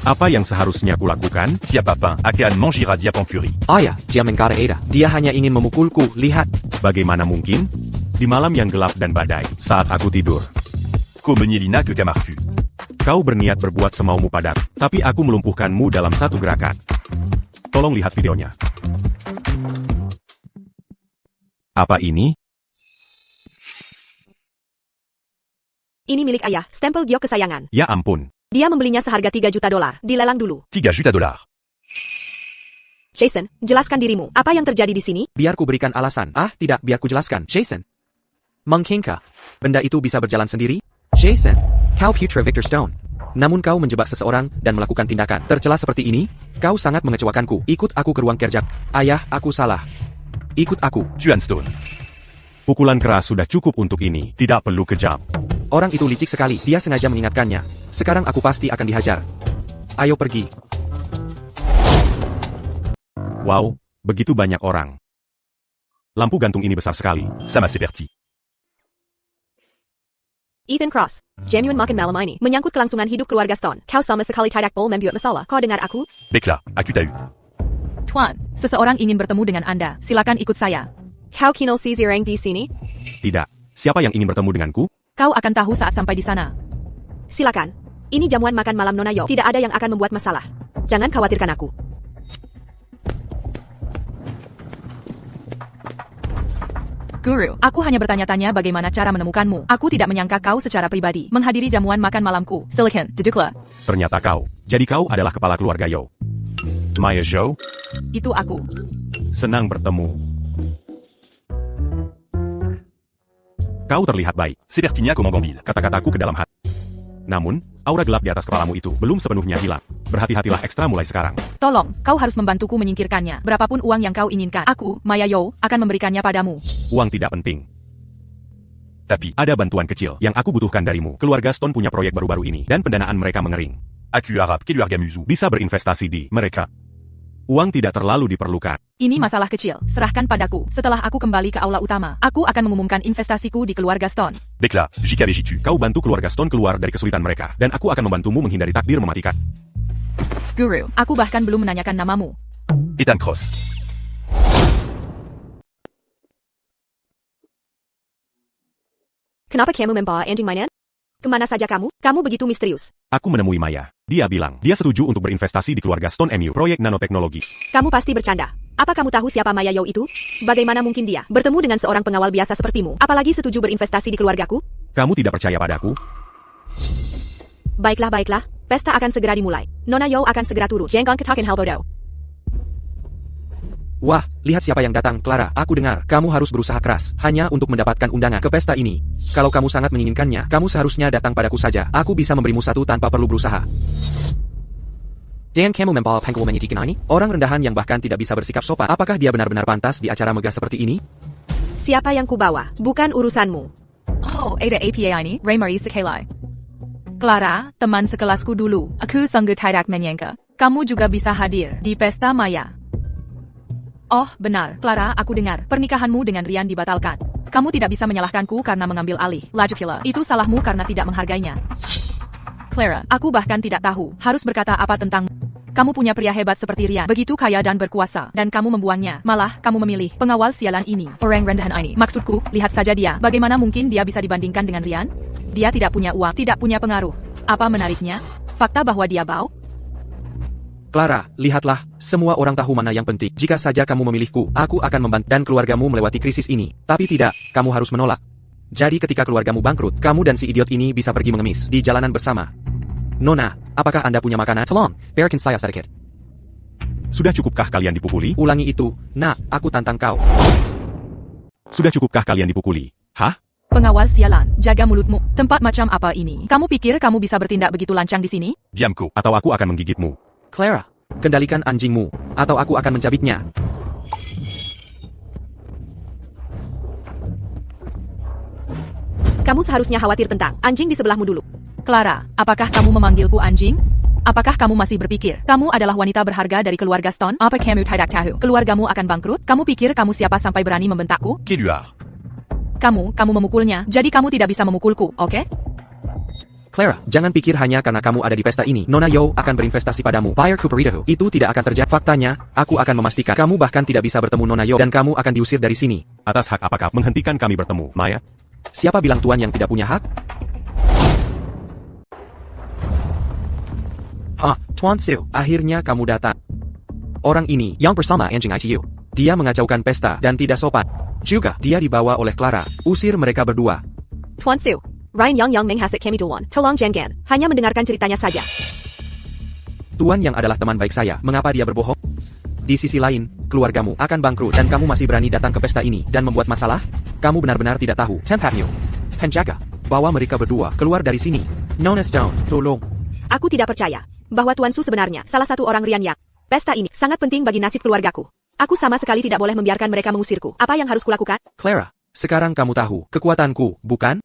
Apa yang seharusnya kulakukan? Siapa pun akan mengira dia Pancuri. Ayah, dia mengkara-era. Dia hanya ingin memukulku, lihat. Bagaimana mungkin? Di malam yang gelap dan badai, saat aku tidur. Ko menyelina ke kamar fu. Kau berniat berbuat semaumu padaku, tapi aku melumpuhkanmu dalam satu gerakan. Tolong lihat videonya. Apa ini? Ini milik ayah, stempel giok kesayangan. Ya ampun. Dia membelinya seharga $3 juta. Dilelang dulu. $3 juta. Jason, jelaskan dirimu. Apa yang terjadi di sini? Biar ku berikan alasan. Ah, tidak, biar ku jelaskan. Jason. Mungkinkah benda itu bisa berjalan sendiri? Jason, kau Putra Victor Stone. Namun kau menjebak seseorang dan melakukan tindakan tercela seperti ini? Kau sangat mengecewakanku. Ikut aku ke ruang kerja. Ayah, aku salah. Ikut aku. Tuan Stone. Pukulan keras sudah cukup untuk ini. Tidak perlu kejam. Orang itu licik sekali. Dia sengaja mengingatkannya. Sekarang aku pasti akan dihajar. Ayo pergi. Wow, begitu banyak orang. Lampu gantung ini besar sekali. Sama seperti. Ethan Cross, genuine makan malam ini menyangkut kelangsungan hidup keluarga Stone. Kau sama sekali tidak boleh membuat masalah. Kau dengar aku? Bekla, aku tahu. Tuan, seseorang ingin bertemu dengan Anda. Silakan ikut saya. Kau kenal si orang di sini? Tidak. Siapa yang ingin bertemu denganku? Kau akan tahu saat sampai di sana. Silakan. Ini jamuan makan malam Nona Yo. Tidak ada yang akan membuat masalah. Jangan khawatirkan aku. Guru, aku hanya bertanya-tanya bagaimana cara menemukanmu. Aku tidak menyangka kau secara pribadi menghadiri jamuan makan malamku. Silicon, duduklah. Ternyata kau. Jadi kau adalah kepala keluarga Yo. Maya Zhou, Itu aku. senang bertemu. Kau terlihat baik. C'est Bertignac au Mangonville. Kata-kataku ke dalam hati. Namun, aura gelap di atas kepalamu itu belum sepenuhnya hilang. Berhati-hatilah ekstra mulai sekarang. Tolong, kau harus membantuku menyingkirkannya. Berapapun uang yang kau inginkan, aku, Maya Yo, akan memberikannya padamu. Uang tidak penting. Tapi, Ada bantuan kecil yang aku butuhkan darimu. Keluarga Stone punya proyek baru-baru ini, dan pendanaan mereka mengering. Aku Arab, Keluargamuzu. Bisa berinvestasi di mereka. Uang tidak terlalu diperlukan. Ini masalah kecil, serahkan padaku. Setelah aku kembali ke aula utama, aku akan mengumumkan investasiku di keluarga Stone. Bekla, JKVJTU. Kau bantu keluarga Stone keluar dari kesulitan mereka, dan aku akan membantumu menghindari takdir mematikan. Guru, aku bahkan belum menanyakan namamu. Ethan Cross. Kenapa kamu membawa anjing mainan? Kemana saja kamu? Kamu begitu misterius. Aku menemui Maya. Dia bilang, dia setuju untuk berinvestasi di keluarga Stone MU, proyek nanoteknologi. Kamu pasti bercanda. Apa kamu tahu siapa Maya Yo itu? Bagaimana mungkin dia bertemu dengan seorang pengawal biasa sepertimu, apalagi setuju berinvestasi di keluargaku? Kamu tidak percaya padaku? Baiklah, baiklah. Pesta akan segera dimulai. Nona Yo akan segera turun. Jenggong ketakin halbodo. Wah, lihat siapa yang datang, Clara. Aku dengar, kamu harus berusaha keras, hanya untuk mendapatkan undangan ke pesta ini. Kalau kamu sangat menginginkannya, kamu seharusnya datang padaku saja. Aku bisa memberimu satu tanpa perlu berusaha. Jangan kamu membawa pengkul menyitikan ini? Orang rendahan yang bahkan tidak bisa bersikap sopan. Apakah dia benar-benar pantas di acara megah seperti ini? Siapa yang kubawa? Bukan urusanmu. Oh, ada APA ini, Ray Marie Sekelai. Clara, teman sekelasku dulu. Aku sungguh tidak menyangka. Kamu juga bisa hadir di pesta Maya. Oh, benar, Clara, aku dengar, pernikahanmu dengan Rian dibatalkan. Kamu tidak bisa menyalahkanku karena mengambil alih. Lagipula, itu salahmu karena tidak menghargainya. Clara, aku bahkan tidak tahu, harus berkata apa tentang... Kamu punya pria hebat seperti Rian, begitu kaya dan berkuasa, dan kamu membuangnya. Malah, kamu memilih pengawal sialan ini. Orang rendahan ini. Maksudku, lihat saja dia. Bagaimana mungkin dia bisa dibandingkan dengan Rian? Dia tidak punya uang, tidak punya pengaruh. Apa menariknya? Fakta bahwa dia bau? Clara, lihatlah, semua orang tahu mana yang penting. Jika saja kamu memilihku, aku akan membantu dan keluargamu melewati krisis ini. Tapi tidak, kamu harus menolak. Jadi ketika keluargamu bangkrut, kamu dan si idiot ini bisa pergi mengemis di jalanan bersama. Nona, apakah Anda punya makanan? Tolong, biarkan saya sedikit. Sudah cukupkah kalian dipukuli? Ulangi itu. Nah, aku tantang kau. Sudah cukupkah kalian dipukuli? Hah? Pengawal sialan, jaga mulutmu. Tempat macam apa ini? Kamu pikir kamu bisa bertindak begitu lancang di sini? Diamko. Atau aku akan menggigitmu? Clara, kendalikan anjingmu, atau aku akan mencabiknya. Kamu seharusnya khawatir tentang anjing di sebelahmu dulu. Clara, apakah kamu memanggilku anjing? Apakah kamu masih berpikir, kamu adalah wanita berharga dari keluarga Stone? Apa kamu tidak tahu? Keluargamu akan bangkrut? Kamu pikir kamu siapa sampai berani membentakku? Keluar. Kamu memukulnya, jadi kamu tidak bisa memukulku, oke? Clara, jangan pikir hanya karena kamu ada di pesta ini, Nona Yo akan berinvestasi padamu. Bayar Cooperito. Itu tidak akan terjadi. Faktanya, aku akan memastikan kamu bahkan tidak bisa bertemu Nona Yo dan kamu akan diusir dari sini. Atas hak apakah menghentikan kami bertemu, Maya? Siapa bilang tuan yang tidak punya hak? Tuan Siu, akhirnya kamu datang. Orang ini, yang bersama anjing ITU. Dia mengacaukan pesta dan tidak sopan. Juga, dia dibawa oleh Clara. Usir mereka berdua. Tuan Su, Ryan Yang menghasut kami duluan. Tolong jangan, hanya mendengarkan ceritanya saja. Tuan yang adalah teman baik saya, mengapa dia berbohong? Di sisi lain, keluargamu akan bangkrut dan kamu masih berani datang ke pesta ini dan membuat masalah? Kamu benar-benar tidak tahu. Tempatnya. Penjaga, bawa mereka berdua keluar dari sini. Nona Stone, tolong. Aku tidak percaya bahwa Tuan Su sebenarnya salah satu orang Rian Yang. Pesta ini sangat penting bagi nasib keluargaku. Aku sama sekali tidak boleh membiarkan mereka mengusirku. Apa yang harus kulakukan? Clara, sekarang kamu tahu kekuatanku, bukan?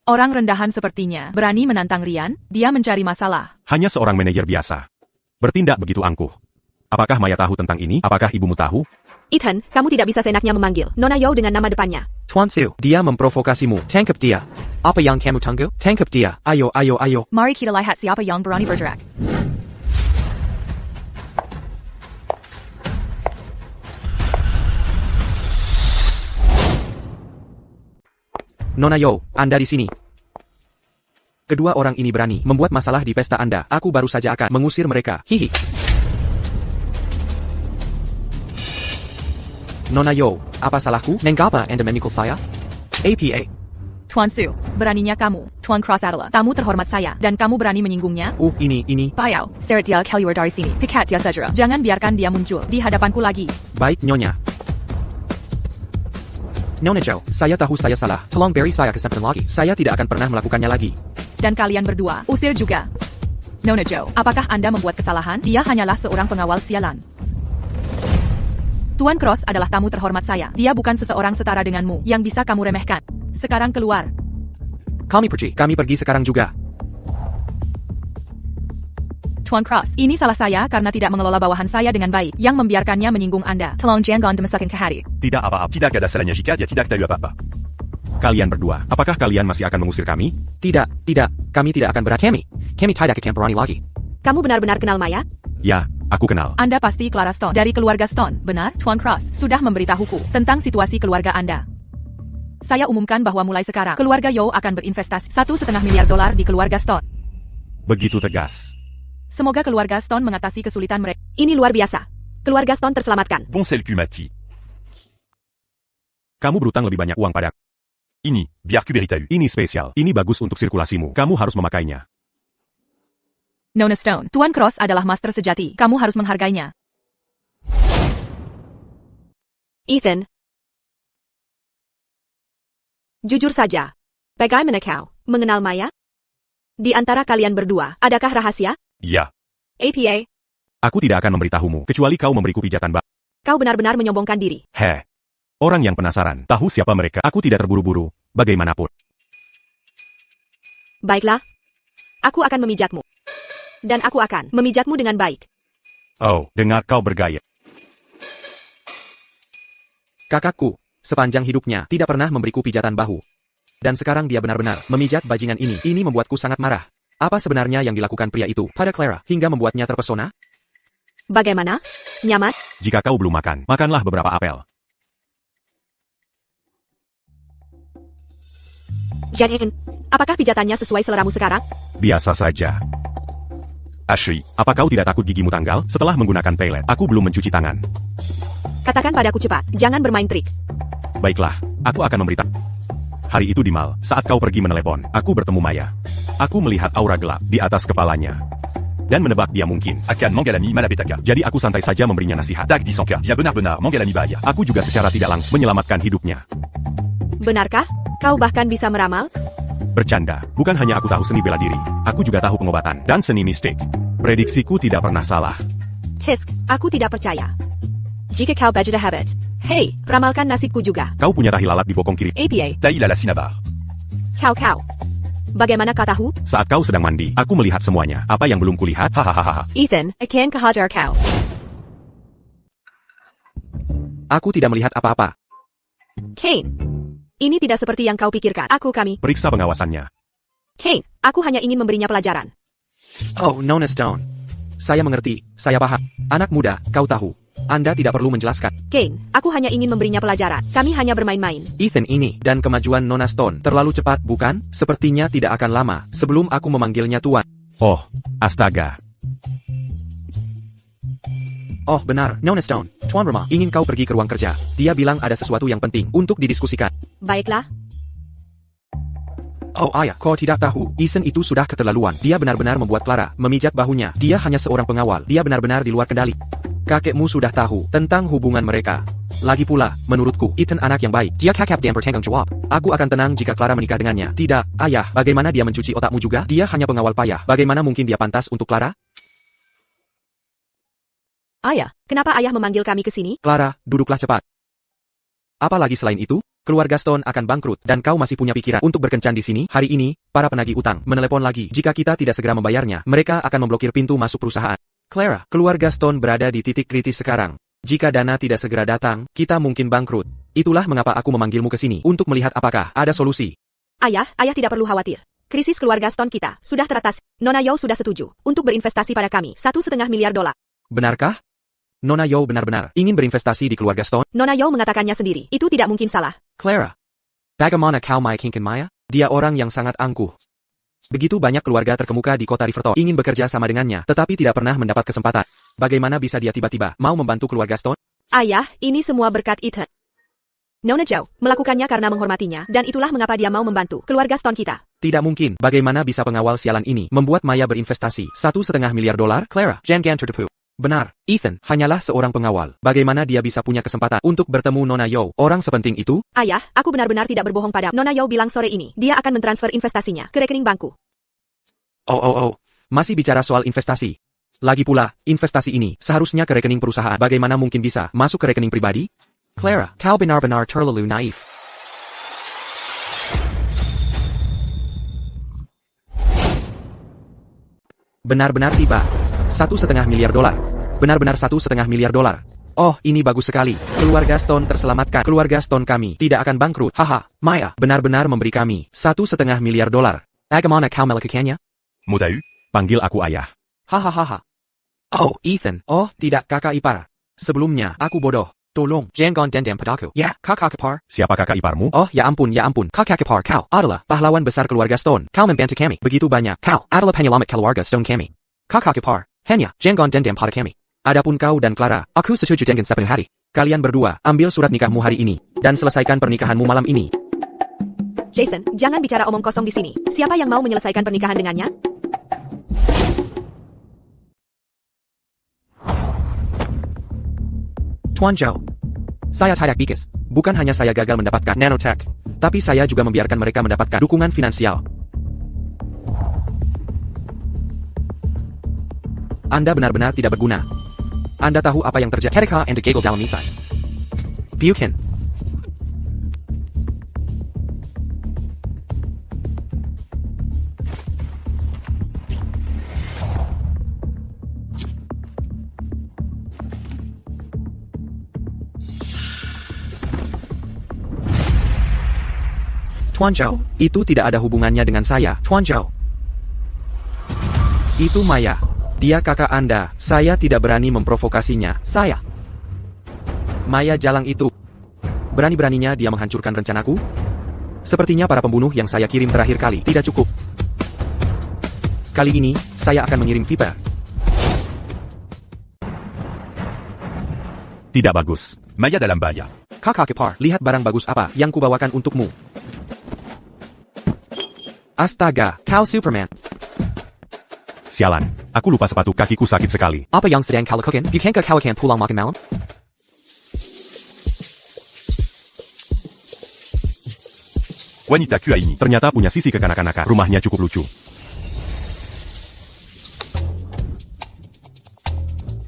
Orang rendahan sepertinya berani menantang Rian, dia mencari masalah. Hanya seorang manajer biasa. Bertindak begitu angkuh. Apakah Maya tahu tentang ini? Apakah ibumu tahu? Ethan, kamu tidak bisa seenaknya memanggil Nona Yo dengan nama depannya. Tuan Siu, dia memprovokasimu. Tangkap dia. Apa yang kamu tunggu? Tangkap dia. Ayo, ayo, ayo. Mari kita lihat siapa yang berani bergerak. Nona Yo, Anda di sini. Kedua orang ini berani membuat masalah di pesta Anda. Aku baru saja akan mengusir mereka. Hihi. Nona Yo, apa salahku? Mengapa Anda memikul saya? APA. Tuan Su, beraninya kamu. Tuan Cross adalah tamu terhormat saya, dan kamu berani menyinggungnya? Ini. Payau, seret dia keluar dari sini. Pikat dia segera. Jangan biarkan dia muncul di hadapanku lagi. Baik, Nyonya. Nona Jo, saya tahu saya salah. Tolong beri saya kesempatan lagi. Saya tidak akan pernah melakukannya lagi. Dan kalian berdua, usir juga. Nona Jo, apakah Anda membuat kesalahan? Dia hanyalah seorang pengawal sialan. Tuan Cross adalah tamu terhormat saya. Dia bukan seseorang setara denganmu, yang bisa kamu remehkan. Sekarang keluar. Kami pergi sekarang juga. Tuan Cross, ini salah saya karena tidak mengelola bawahan saya dengan baik, yang membiarkannya menyinggung Anda. Tolong jangan dimasukkan ke hati. Tidak apa-apa. Tidak ada salahnya jika dia tidak tahu apa-apa. Kalian berdua, apakah kalian masih akan mengusir kami? Tidak. Kami tidak akan berat. Kami tidak akan berani lagi. Kamu benar-benar kenal Maya? Ya, aku kenal. Anda pasti Clara Stone, dari keluarga Stone, benar? Tuan Cross sudah memberitahuku tentang situasi keluarga Anda. Saya umumkan bahwa mulai sekarang, keluarga Yo akan berinvestasi $1,5 miliar di keluarga Stone. Begitu tegas. Semoga keluarga Stone mengatasi kesulitan mereka. Ini luar biasa. Keluarga Stone terselamatkan. Bon c'est le cul Mati. Kamu berutang lebih banyak uang padaku. Ini, biar tu beritahu. Ini spesial. Ini bagus untuk sirkulasimu. Kamu harus memakainya. Nona Stone, Tuan Cross adalah master sejati. Kamu harus menghargainya. Ethan. Jujur saja. Bagaimana kau mengenal Maya? Di antara kalian berdua, adakah rahasia? Ya. APA, Aku tidak akan memberitahumu, kecuali kau memberiku pijatan bak. kau benar-benar menyombongkan diri. Orang yang penasaran, tahu siapa mereka. Aku tidak terburu-buru, bagaimanapun. Baiklah. Aku akan memijatmu. Dan aku akan memijatmu dengan baik. Oh, dengar kau bergaya. Kakakku, sepanjang hidupnya, tidak pernah memberiku pijatan bahu. Dan sekarang dia benar-benar memijat bajingan ini. Ini membuatku sangat marah. Apa sebenarnya yang dilakukan pria itu pada Clara hingga membuatnya terpesona? Bagaimana? Nyaman? Jika kau belum makan, makanlah beberapa apel. Jadi, apakah pijatannya sesuai seleramu sekarang? Biasa saja. Ashley, Apa kau tidak takut gigimu tanggal? Setelah menggunakan pelet, aku belum mencuci tangan. Katakan padaku cepat, jangan bermain trik. Baiklah, aku akan memberitahu. Hari itu di mal, saat kau pergi menelepon, aku bertemu Maya. Aku melihat aura gelap di atas kepalanya. Dan menebak dia mungkin. Akan Mangalami Malapetaka. Jadi aku santai saja memberinya nasihat. Tak disangka, dia benar-benar Mangalami bahaya. Aku juga secara tidak langsung menyelamatkan hidupnya. Benarkah? Kau bahkan bisa meramal? Bercanda, bukan hanya aku tahu seni bela diri, aku juga tahu pengobatan dan seni mistik. Prediksiku tidak pernah salah. Tisk, aku tidak percaya. Jika kau baca the habit. Hei, ramalkan nasibku juga. Kau punya tahi lalat di bokong kiri. APA, Taïla la Sinabar. kau. Bagaimana kau tahu? Saat kau sedang mandi, aku melihat semuanya. Apa yang belum kulihat? Hahaha. Ethan, akan kehajar kau. Aku tidak melihat apa-apa. Kane. Ini tidak seperti yang kau pikirkan. Kami. Periksa pengawasannya. Kane, aku hanya ingin memberinya pelajaran. Oh, Nona Stone. Saya mengerti, saya paham. Anak muda, kau tahu. Anda tidak perlu menjelaskan. Kane, aku hanya ingin memberinya pelajaran. Kami hanya bermain-main. Ethan ini dan kemajuan Nona Stone terlalu cepat, bukan? Sepertinya tidak akan lama sebelum aku memanggilnya Tuan. Oh, astaga. Oh, benar, Nona Stone. Tuan Rumah ingin kau pergi ke ruang kerja. Dia bilang ada sesuatu yang penting untuk didiskusikan. Baiklah. Oh ayah, kau tidak tahu, Ethan itu sudah keterlaluan. Dia benar-benar membuat Clara memijat bahunya. Dia hanya seorang pengawal. Dia benar-benar di luar kendali. Kakekmu sudah tahu tentang hubungan mereka. Lagi pula, menurutku, Ethan anak yang baik. Dia kakak yang bertanggung jawab. Aku akan tenang jika Clara menikah dengannya. Tidak, ayah, bagaimana dia mencuci otakmu juga? Dia hanya pengawal payah. Bagaimana mungkin dia pantas untuk Clara? Ayah, kenapa ayah memanggil kami ke sini? Clara, duduklah cepat. Apalagi selain itu, keluarga Stone akan bangkrut dan kau masih punya pikiran untuk berkencan di sini. Hari ini, para penagih utang menelepon lagi. Jika kita tidak segera membayarnya, mereka akan memblokir pintu masuk perusahaan. Clara, keluarga Stone berada di titik kritis sekarang. Jika dana tidak segera datang, kita mungkin bangkrut. Itulah mengapa aku memanggilmu ke sini untuk melihat apakah ada solusi. Ayah tidak perlu khawatir. Krisis keluarga Stone kita sudah teratasi. Nona Yo sudah setuju untuk berinvestasi pada kami $1,5 miliar. Benarkah? Nona Yo benar-benar ingin berinvestasi di keluarga Stone? Nona Yo mengatakannya sendiri. Itu tidak mungkin salah. Clara, bagaimana kau meyakinkan Maya? Dia orang yang sangat angkuh. Begitu banyak keluarga terkemuka di kota Riverton ingin bekerja sama dengannya, tetapi tidak pernah mendapat kesempatan. Bagaimana bisa dia tiba-tiba mau membantu keluarga Stone? Ayah, ini semua berkat Ethan. Nona Zhao melakukannya karena menghormatinya, dan itulah mengapa dia mau membantu keluarga Stone kita. Tidak mungkin, bagaimana bisa pengawal sialan ini membuat Maya berinvestasi $1,5 miliar? Clara, jangan tertipu. Benar, Ethan hanyalah seorang pengawal. Bagaimana dia bisa punya kesempatan untuk bertemu Nona Yao, orang sepenting itu? Ayah, aku benar-benar tidak berbohong pada Nona Yao bilang sore ini, dia akan mentransfer investasinya ke rekening bankku. Oh, masih bicara soal investasi. Lagi pula, investasi ini seharusnya ke rekening perusahaan. Bagaimana mungkin bisa masuk ke rekening pribadi? Clara, kau benar-benar terlalu naif. Benar-benar tiba. $1,5 miliar. Benar-benar $1,5 miliar. Oh, ini bagus sekali. Keluarga Stone terselamatkan. Keluarga Stone kami tidak akan bangkrut. Haha, Maya benar-benar memberi kami $1,5 miliar. Bagaimana kau melakukannya? Mot à eu. Panggil aku ayah. Hahaha. Oh, Ethan. Oh, tidak kakak ipar. Sebelumnya, aku bodoh. Tolong, jangan dendam padaku. Ya, kakak ipar. Siapa kakak iparmu? Oh, ya ampun. Kakak ipar kau adalah pahlawan besar keluarga Stone. Kau membantu kami begitu banyak. Kau adalah penyelamat keluarga Stone kami. Kakak ipar, hanya jangan dendam pada kami. Adapun kau dan Clara, aku setuju dengan sepenuh hati. Kalian berdua, ambil surat nikahmu hari ini, dan selesaikan pernikahanmu malam ini. Jason, jangan bicara omong kosong di sini. Siapa yang mau menyelesaikan pernikahan dengannya? Tuan Zhao, saya tidak bikis. Bukan hanya saya gagal mendapatkan nanotech, tapi saya juga membiarkan mereka mendapatkan dukungan finansial. Anda benar-benar tidak berguna. Anda tahu apa yang terjadi? Herika and gagal dalam misai. Bukan. Tuan Zhao, itu tidak ada hubungannya dengan saya, Tuan Zhao. Itu Maya. Dia kakak Anda. Saya tidak berani memprovokasinya. Saya. Maya jalang itu. Berani-beraninya dia menghancurkan rencanaku? Sepertinya para pembunuh yang saya kirim terakhir kali tidak cukup. Kali ini, saya akan mengirim Viper. Tidak bagus. Maya dalam bahaya. Kakak ipar, lihat barang bagus apa yang kubawakan untukmu. Astaga, kau Superman. Sialan, aku lupa sepatu kakiku sakit sekali. Apa yang sedang kau lakukan? Bukankah kau akan pulang makan malam? Wanita QA ini. Ternyata punya sisi kekanak-kanakan. Rumahnya cukup lucu.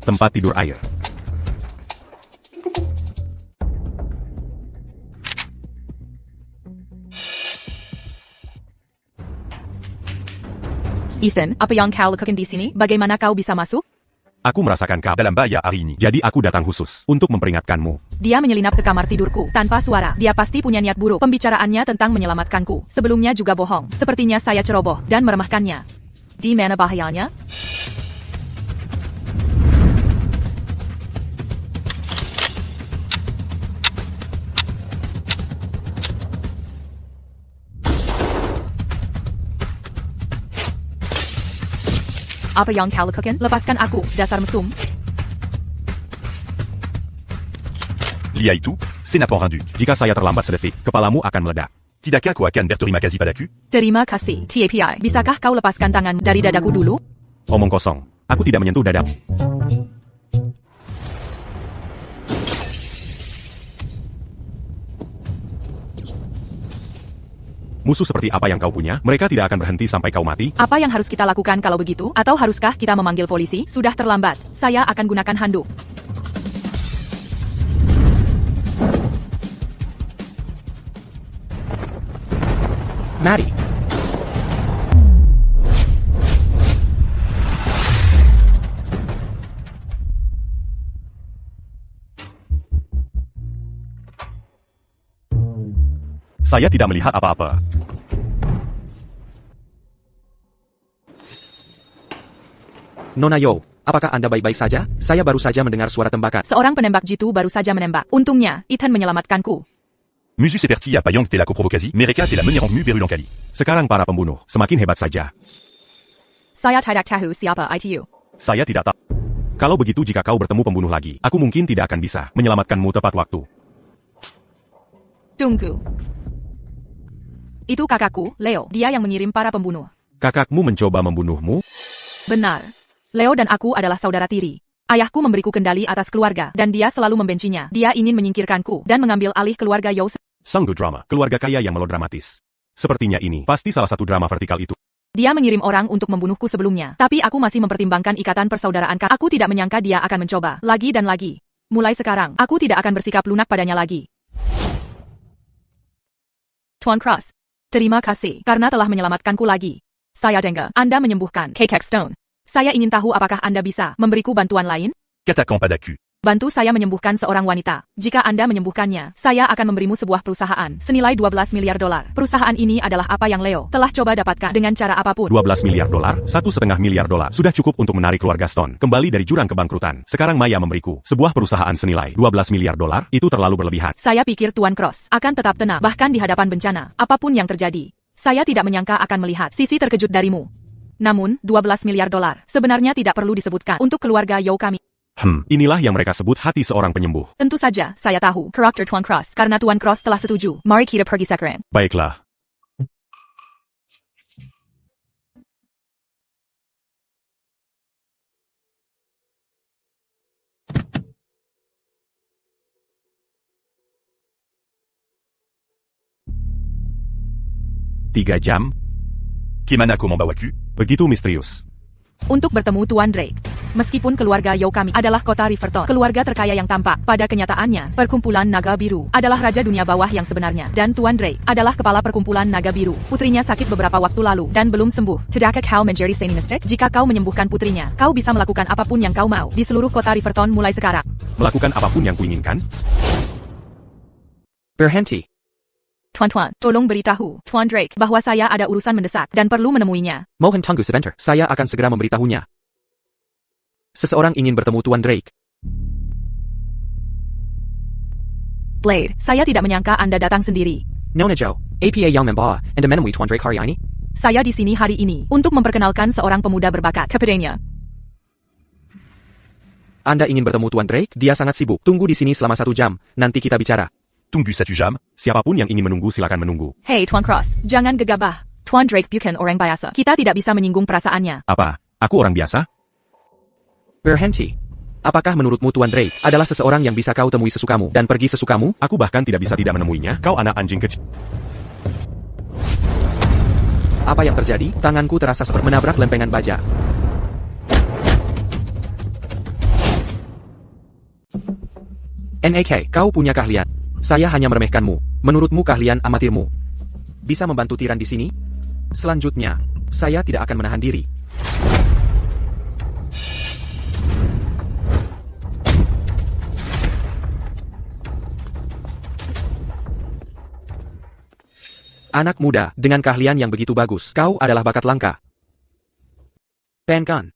Tempat tidur air. Ethan, apa yang kau lakukan di sini? Bagaimana kau bisa masuk? Aku merasakan kau Dalam bahaya hari ini. Jadi aku datang khusus untuk memperingatkanmu. Dia menyelinap ke kamar tidurku tanpa suara. Dia pasti punya niat buruk. Pembicaraannya tentang menyelamatkanku. Sebelumnya juga bohong. Sepertinya saya ceroboh dan meremehkannya. Di mana bahayanya? Apa yang kau lakukan? Lepaskan aku, dasar mesum. Lia itu, senapon rendu. Jika saya terlambat sedetik, kepalamu akan meledak. Tidakkah kau akan berterima kasih padaku? Terima kasih, TAPI. Bisakah kau lepaskan tangan dari dadaku dulu? Omong kosong. Aku tidak menyentuh dadamu. Musuh seperti apa yang kau punya, mereka tidak akan berhenti sampai kau mati. Apa yang harus kita lakukan kalau begitu? Atau haruskah kita memanggil polisi? Sudah terlambat. Saya akan gunakan handuk. Mari. Saya tidak melihat apa-apa. Nona Yao, apakah Anda baik-baik saja? Saya baru saja mendengar suara tembakan. Seorang penembak jitu baru saja menembak. Untungnya, Ethan menyelamatkanku. Musu seperti apa yang telah kuprovokasi, mereka telah menyerang berulang kali. Sekarang para pembunuh semakin hebat saja. Saya tidak tahu siapa itu. Saya tidak tahu. Kalau begitu jika kau bertemu pembunuh lagi, aku mungkin tidak akan bisa menyelamatkanmu tepat waktu. Tunggu. Itu kakakku, Leo. Dia yang mengirim para pembunuh. Kakakmu mencoba membunuhmu? Benar. Leo dan aku adalah saudara tiri. Ayahku memberiku kendali atas keluarga, dan dia selalu membencinya. Dia ingin menyingkirkanku, dan mengambil alih keluarga Yao. Sanggo drama, keluarga kaya yang melodramatis. Sepertinya ini pasti salah satu drama vertikal itu. Dia mengirim orang untuk membunuhku sebelumnya, tapi aku masih mempertimbangkan ikatan persaudaraan. Aku tidak menyangka dia akan mencoba, lagi dan lagi. Mulai sekarang, aku tidak akan bersikap lunak padanya lagi. Tuan Cross, terima kasih, karena telah menyelamatkanku lagi. Saya dengar, Anda menyembuhkan Cake Stone. Saya ingin tahu apakah Anda bisa memberiku bantuan lain? Katakan padaku. Bantu saya menyembuhkan seorang wanita. Jika Anda menyembuhkannya, saya akan memberimu sebuah perusahaan senilai 12 miliar dolar. Perusahaan ini adalah apa yang Leo telah coba dapatkan dengan cara apapun. 12 miliar dolar, 1,5 miliar dolar. Sudah cukup untuk menarik keluarga Stone kembali dari jurang kebangkrutan. Sekarang Maya memberiku sebuah perusahaan senilai 12 miliar dolar, itu terlalu berlebihan. Saya pikir Tuan Cross akan tetap tenang, bahkan di hadapan bencana. Apapun yang terjadi, saya tidak menyangka akan melihat sisi terkejut darimu. Namun, 12 miliar dolar sebenarnya tidak perlu disebutkan untuk keluarga Yao kami. Inilah yang mereka sebut hati seorang penyembuh. Tentu saja, saya tahu karakter Tuan Cross, karena Tuan Cross telah setuju. Mari kita pergi sekarang. Baiklah. Tiga jam? Kimana kau membawaku? Begitu misterius. Untuk bertemu Tuan Drake. Meskipun keluarga Yao kami adalah kota Riverton, keluarga terkaya yang tampak, pada kenyataannya, perkumpulan naga biru adalah raja dunia bawah yang sebenarnya, dan Tuan Drake adalah kepala perkumpulan naga biru. Putrinya sakit beberapa waktu lalu, dan belum sembuh. Tidakkah kau menjadi seni mistik? Jika kau menyembuhkan putrinya, kau bisa melakukan apapun yang kau mau di seluruh kota Riverton mulai sekarang. Melakukan apapun yang kuinginkan? Berhenti. Tuan-tuan, tolong beritahu Tuan Drake bahwa saya ada urusan mendesak dan perlu menemuinya. Mohon tunggu sebentar. Saya akan segera memberitahunya. Seseorang ingin bertemu Tuan Drake. Blade, saya tidak menyangka Anda datang sendiri. Nona Joe, APA yang membawa Anda menemui Tuan Drake hari ini? Saya di sini hari ini untuk memperkenalkan seorang pemuda berbakat kepadanya. Anda ingin bertemu Tuan Drake? Dia sangat sibuk. Tunggu di sini selama 1 jam. Nanti kita bicara. Tunggu 1 jam. Siapapun yang ingin menunggu silakan menunggu. Hey Tuan Cross, jangan gegabah. Tuan Drake bukan orang biasa. Kita tidak bisa menyinggung perasaannya. Apa? Aku orang biasa? Berhenti. Apakah menurutmu Tuan Drake adalah seseorang yang bisa kau temui sesukamu dan pergi sesukamu? Aku bahkan tidak bisa tidak menemuinya. Kau anak anjing kecil. Apa yang terjadi? Tanganku terasa seperti menabrak lempengan baja. NAK, kau punya keahlian. Saya hanya meremehkanmu. Menurutmu keahlian amatirmu bisa membantu tiran di sini? Selanjutnya, saya tidak akan menahan diri. Anak muda, dengan keahlian yang begitu bagus, kau adalah bakat langka. Penkan.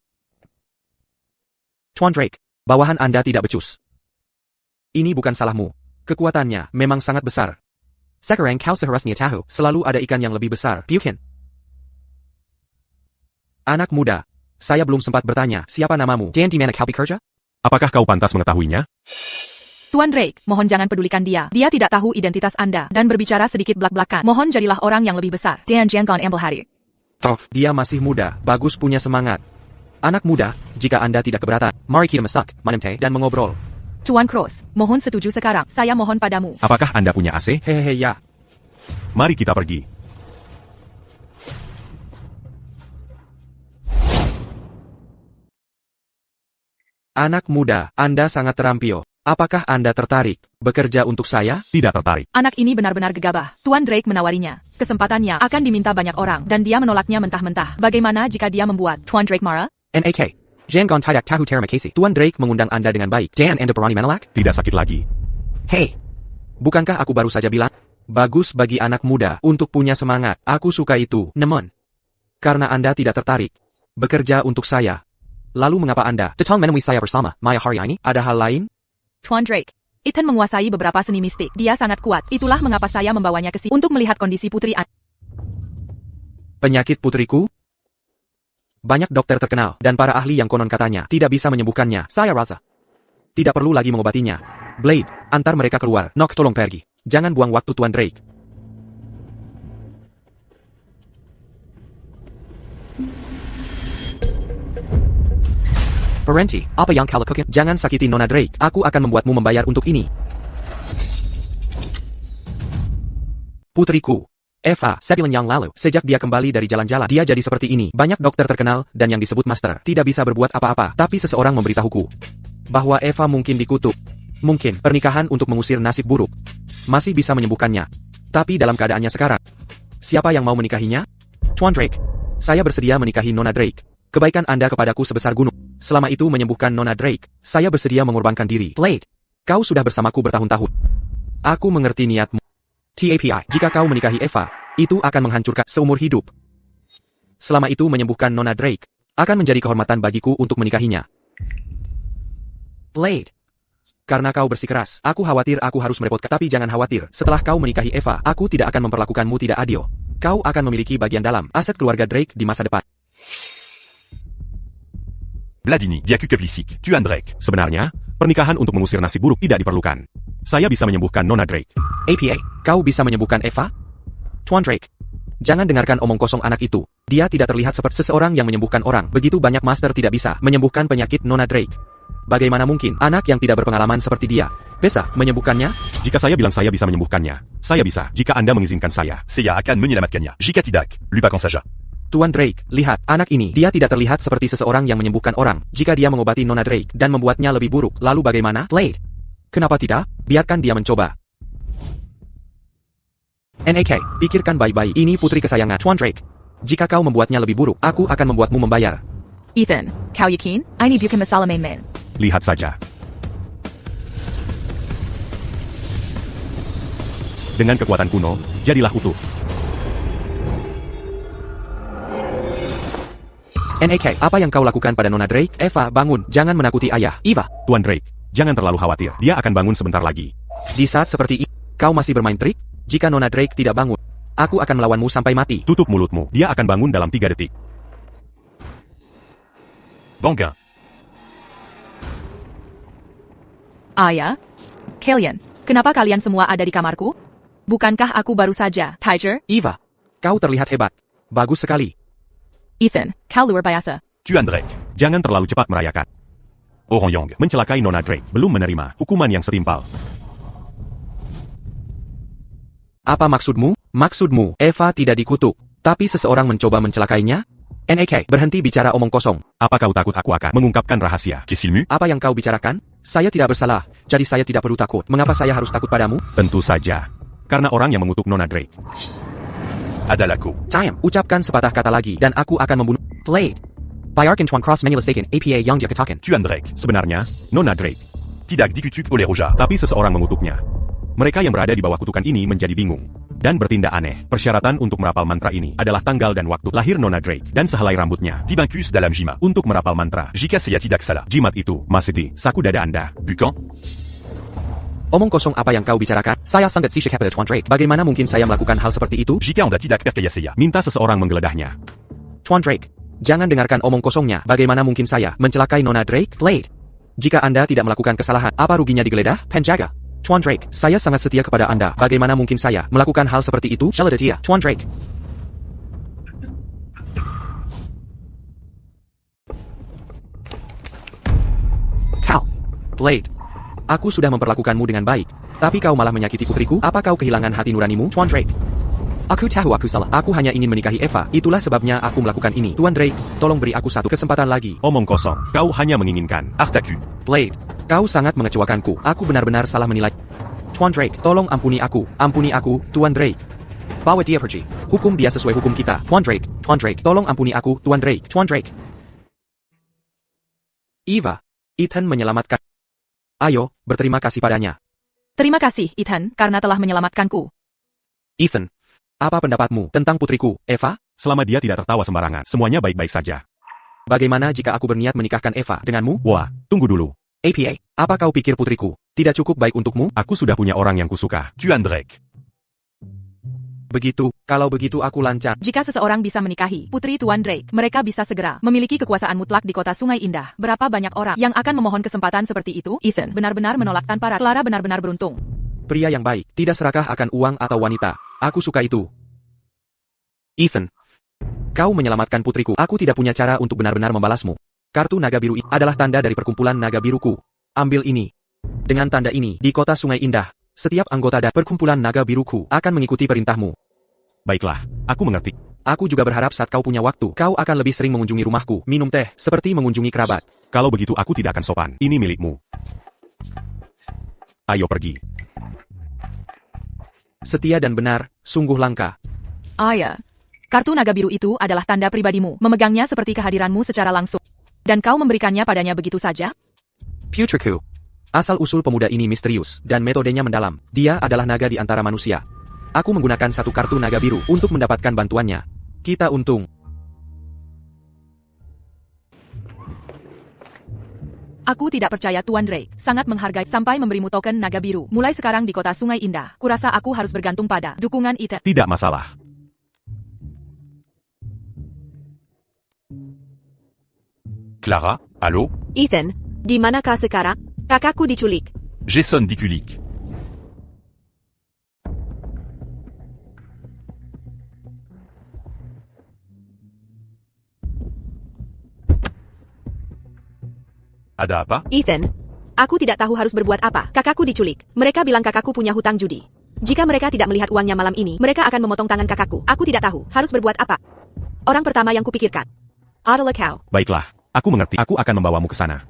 Tuan Drake, bawahan Anda tidak becus. Ini bukan salahmu. Kekuatannya memang sangat besar. Sekarang kau seharusnya tahu, selalu ada ikan yang lebih besar. Bukan? Anak muda, saya belum sempat bertanya, siapa namamu? Dan di mana kau bekerja? Apakah kau pantas mengetahuinya? Tuan Drake, mohon jangan pedulikan dia. Dia tidak tahu identitas Anda dan berbicara sedikit belak-belakan. Mohon jadilah orang yang lebih besar. Dan jangan ambil hari. Toh, dia masih muda, bagus punya semangat. Anak muda, jika Anda tidak keberatan, mari kita masak, minum teh, dan mengobrol. Tuan Cross, mohon setuju sekarang. Saya mohon padamu. Apakah Anda punya AC? Hehehe ya. Mari kita pergi. Anak muda, Anda sangat terampil. Apakah Anda tertarik bekerja untuk saya? Tidak tertarik. Anak ini benar-benar gegabah. Tuan Drake menawarinya. Kesempatannya akan diminta banyak orang dan dia menolaknya mentah-mentah. Bagaimana jika dia membuat Tuan Drake marah? NAK. Jangan tidak tahu terima kasih. Tuan Drake mengundang Anda dengan baik. Dan Anda berani menolak? Tidak sakit lagi. Hei, bukankah aku baru saja bilang? Bagus bagi anak muda untuk punya semangat. Aku suka itu, namun karena Anda tidak tertarik bekerja untuk saya. Lalu mengapa Anda datang menemui saya bersama Maya hari ini? Ada hal lain? Tuan Drake, Ethan menguasai beberapa seni mistik. Dia sangat kuat. Itulah mengapa saya membawanya ke sini untuk melihat kondisi putri Anda. Penyakit putriku? Banyak dokter terkenal dan para ahli yang konon katanya tidak bisa menyembuhkannya. Saya rasa tidak perlu lagi mengobatinya. Blade, antar mereka keluar. Nock, tolong pergi. Jangan buang waktu Tuan Drake. Parenti, apa yang kau lakukan? Jangan sakiti Nona Drake. Aku akan membuatmu membayar untuk ini. Putriku. Eva, sebulan yang lalu, sejak dia kembali dari jalan-jalan, dia jadi seperti ini. Banyak dokter terkenal dan yang disebut master tidak bisa berbuat apa-apa. Tapi seseorang memberitahuku bahwa Eva mungkin dikutuk. Mungkin pernikahan untuk mengusir nasib buruk masih bisa menyembuhkannya. Tapi dalam keadaannya sekarang, siapa yang mau menikahinya? Tuan Drake. Saya bersedia menikahi Nona Drake. Kebaikan Anda kepadaku sebesar gunung. Selama itu menyembuhkan Nona Drake, saya bersedia mengorbankan diri. Blade, kau sudah bersamaku bertahun-tahun. Aku mengerti niatmu. TAPI, jika kau menikahi Eva, itu akan menghancurkan seumur hidup. Selama itu menyembuhkan Nona Drake, akan menjadi kehormatan bagiku untuk menikahinya. Blade, karena kau bersikeras, aku khawatir aku harus merepotkan. Tapi jangan khawatir, setelah kau menikahi Eva, aku tidak akan memperlakukanmu tidak adil. Kau akan memiliki bagian dalam aset keluarga Drake di masa depan. Vladini, Diakukeplisik, Tuan Drake. Sebenarnya, pernikahan untuk mengusir nasib buruk tidak diperlukan. Saya bisa menyembuhkan Nona Drake. APA, kau bisa menyembuhkan Eva? Tuan Drake, jangan dengarkan omong kosong anak itu. Dia tidak terlihat seperti seseorang yang menyembuhkan orang. Begitu banyak master tidak bisa menyembuhkan penyakit Nona Drake. Bagaimana mungkin anak yang tidak berpengalaman seperti dia bisa menyembuhkannya? Jika saya bilang saya bisa menyembuhkannya, saya bisa. Jika Anda mengizinkan saya. Saya akan menyelamatkannya. Jika tidak, lupakan saja. Tuan Drake, lihat, anak ini, dia tidak terlihat seperti seseorang yang menyembuhkan orang. Jika dia mengobati Nona Drake dan membuatnya lebih buruk, lalu bagaimana? Blade, kenapa tidak? Biarkan dia mencoba. NAK, pikirkan baik-baik, ini putri kesayangan Tuan Drake. Jika kau membuatnya lebih buruk, aku akan membuatmu membayar. Ethan, kau yakin? Ini bukan masalah main-main. Lihat saja. Dengan kekuatan kuno, jadilah utuh. NAK, apa yang kau lakukan pada Nona Drake? Eva, bangun, jangan menakuti ayah. Eva, Tuan Drake, jangan terlalu khawatir. Dia akan bangun sebentar lagi. di saat seperti ini, kau masih bermain trik? Jika Nona Drake tidak bangun, aku akan melawanmu sampai mati. Tutup mulutmu. Dia akan bangun dalam 3 detik. Bangun. Ayah? Kalian, kenapa kalian semua ada di kamarku? Bukankah aku baru saja, Tiger? Eva, kau terlihat hebat. Bagus sekali. Ethan, kau luar biasa. Tuan Drake. Jangan terlalu cepat merayakan. Orang Yong. Mencelakai Nona Drake belum menerima hukuman yang setimpal. Apa maksudmu? Maksudmu, Eva tidak dikutuk, tapi seseorang mencoba mencelakainya? NAK, berhenti bicara omong kosong. Apa kau takut aku akan mengungkapkan rahasia? Qu'est-il mu? Apa yang kau bicarakan? Saya tidak bersalah, jadi saya tidak perlu takut. Mengapa saya harus takut padamu? Tentu saja. Karena orang yang mengutuk Nona Drake. Adalaku. Time, ucapkan sepatah kata lagi, dan aku akan membunuh. Blade. Bayarkan Tuan Cross menyelesaikan APA yang dia katakan. Tuan Drake. Sebenarnya, Nona Drake. Tidak dikutuk oleh Roja. Tapi seseorang mengutuknya. Mereka yang berada di bawah kutukan ini menjadi bingung. Dan bertindak aneh. Persyaratan untuk merapal mantra ini adalah tanggal dan waktu lahir Nona Drake. Dan sehelai rambutnya. Dibangkus dalam jima. Untuk merapal mantra. Jika saya tidak salah. Jimat itu masih di saku dada Anda. Bukan? Omong kosong apa yang kau bicarakan? Saya sangat sishik kepada Tuan Drake. Bagaimana mungkin saya melakukan hal seperti itu? Jika Anda tidak percaya saya. Minta seseorang menggeledahnya. Tuan Drake, jangan dengarkan omong kosongnya. Bagaimana mungkin saya mencelakai Nona Drake? Blade. Jika Anda tidak melakukan kesalahan, apa ruginya digeledah? Penjaga. Tuan Drake, saya sangat setia kepada Anda. Bagaimana mungkin saya melakukan hal seperti itu? Shalada dia. Tuan Drake. Kau. Blade. Aku sudah memperlakukanmu dengan baik. Tapi kau malah menyakiti putriku? Apa kau kehilangan hati nuranimu? Tuan Drake. Aku tahu aku salah. Aku hanya ingin menikahi Eva. Itulah sebabnya aku melakukan ini. Tuan Drake, tolong beri aku satu kesempatan lagi. Omong kosong. Kau hanya menginginkan. Artaku. Blade, kau sangat mengecewakanku. Aku benar-benar salah menilai. Tuan Drake, tolong ampuni aku. Ampuni aku, Tuan Drake. Bawa dia pergi. Hukum dia sesuai hukum kita. Tuan Drake, tolong ampuni aku, Tuan Drake. Tuan Drake. Eva, Ethan menyelamatkan. Ayo, berterima kasih padanya. Terima kasih, Ethan, karena telah menyelamatkanku. Ethan, apa pendapatmu tentang putriku, Eva? Selama dia tidak tertawa sembarangan, semuanya baik-baik saja. Bagaimana jika aku berniat menikahkan Eva denganmu? Wah, tunggu dulu. APA, apa kau pikir putriku tidak cukup baik untukmu? Aku sudah punya orang yang kusuka. Tuan Drake. Begitu, kalau begitu aku lancar. Jika seseorang bisa menikahi Putri Tuan Drake, mereka bisa segera memiliki kekuasaan mutlak di kota Sungai Indah. Berapa banyak orang yang akan memohon kesempatan seperti itu? Ethan benar-benar menolak tanpa ragu. Clara benar-benar beruntung. Pria yang baik, tidak serakah akan uang atau wanita. Aku suka itu. Ethan, kau menyelamatkan putriku. Aku tidak punya cara untuk benar-benar membalasmu. Kartu naga biru adalah tanda dari perkumpulan naga biruku. Ambil ini. Dengan tanda ini, di kota Sungai Indah, setiap anggota dari perkumpulan naga biruku akan mengikuti perintahmu. Baiklah, aku mengerti. Aku juga berharap saat kau punya waktu, kau akan lebih sering mengunjungi rumahku, minum teh, seperti mengunjungi kerabat. Kalau begitu aku tidak akan sopan. Ini milikmu. Ayo pergi. Setia dan benar, sungguh langka. Ya. Kartu naga biru itu adalah tanda pribadimu. Memegangnya seperti kehadiranmu secara langsung. Dan kau memberikannya padanya begitu saja? Putriku. Asal-usul pemuda ini misterius, dan metodenya mendalam. Dia adalah naga di antara manusia. Aku menggunakan satu kartu naga biru untuk mendapatkan bantuannya. Kita untung. Aku tidak percaya Tuan Drake sangat menghargai sampai memberimu token naga biru. Mulai sekarang di kota Sungai Indah, kurasa aku harus bergantung pada dukungan Ethan. Tidak masalah. Clara, allô? Ethan, di manakah sekarang? Kakakku diculik. Jason Dikulik. Ada apa? Ethan, aku tidak tahu harus berbuat apa. Kakakku diculik. Mereka bilang kakakku punya hutang judi. Jika mereka tidak melihat uangnya malam ini, mereka akan memotong tangan kakakku. Aku tidak tahu harus berbuat apa. Orang pertama yang kupikirkan adalah kau. Baiklah, aku mengerti. Aku akan membawamu ke sana.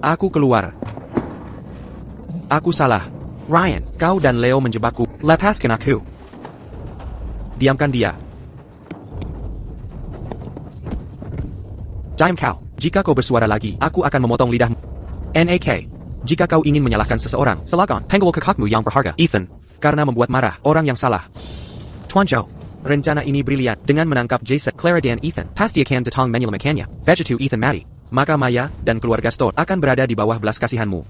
Aku keluar. Aku salah. Ryan, kau dan Leo menjebakku. Lepaskan aku. Diamkan dia. Diam kau. Jika kau bersuara lagi, aku akan memotong lidahmu. NAK. Jika kau ingin menyalahkan seseorang, silakan. Penggol kakakmu yang berharga. Ethan. Karena membuat marah orang yang salah. Tuan Zhou. Rencana ini brilian. Dengan menangkap Jason, Clara dan Ethan, pasti akan datang menyelamatkannya. Begitu Ethan mati, maka Maya dan keluarga Stone akan berada di bawah belas kasihanmu.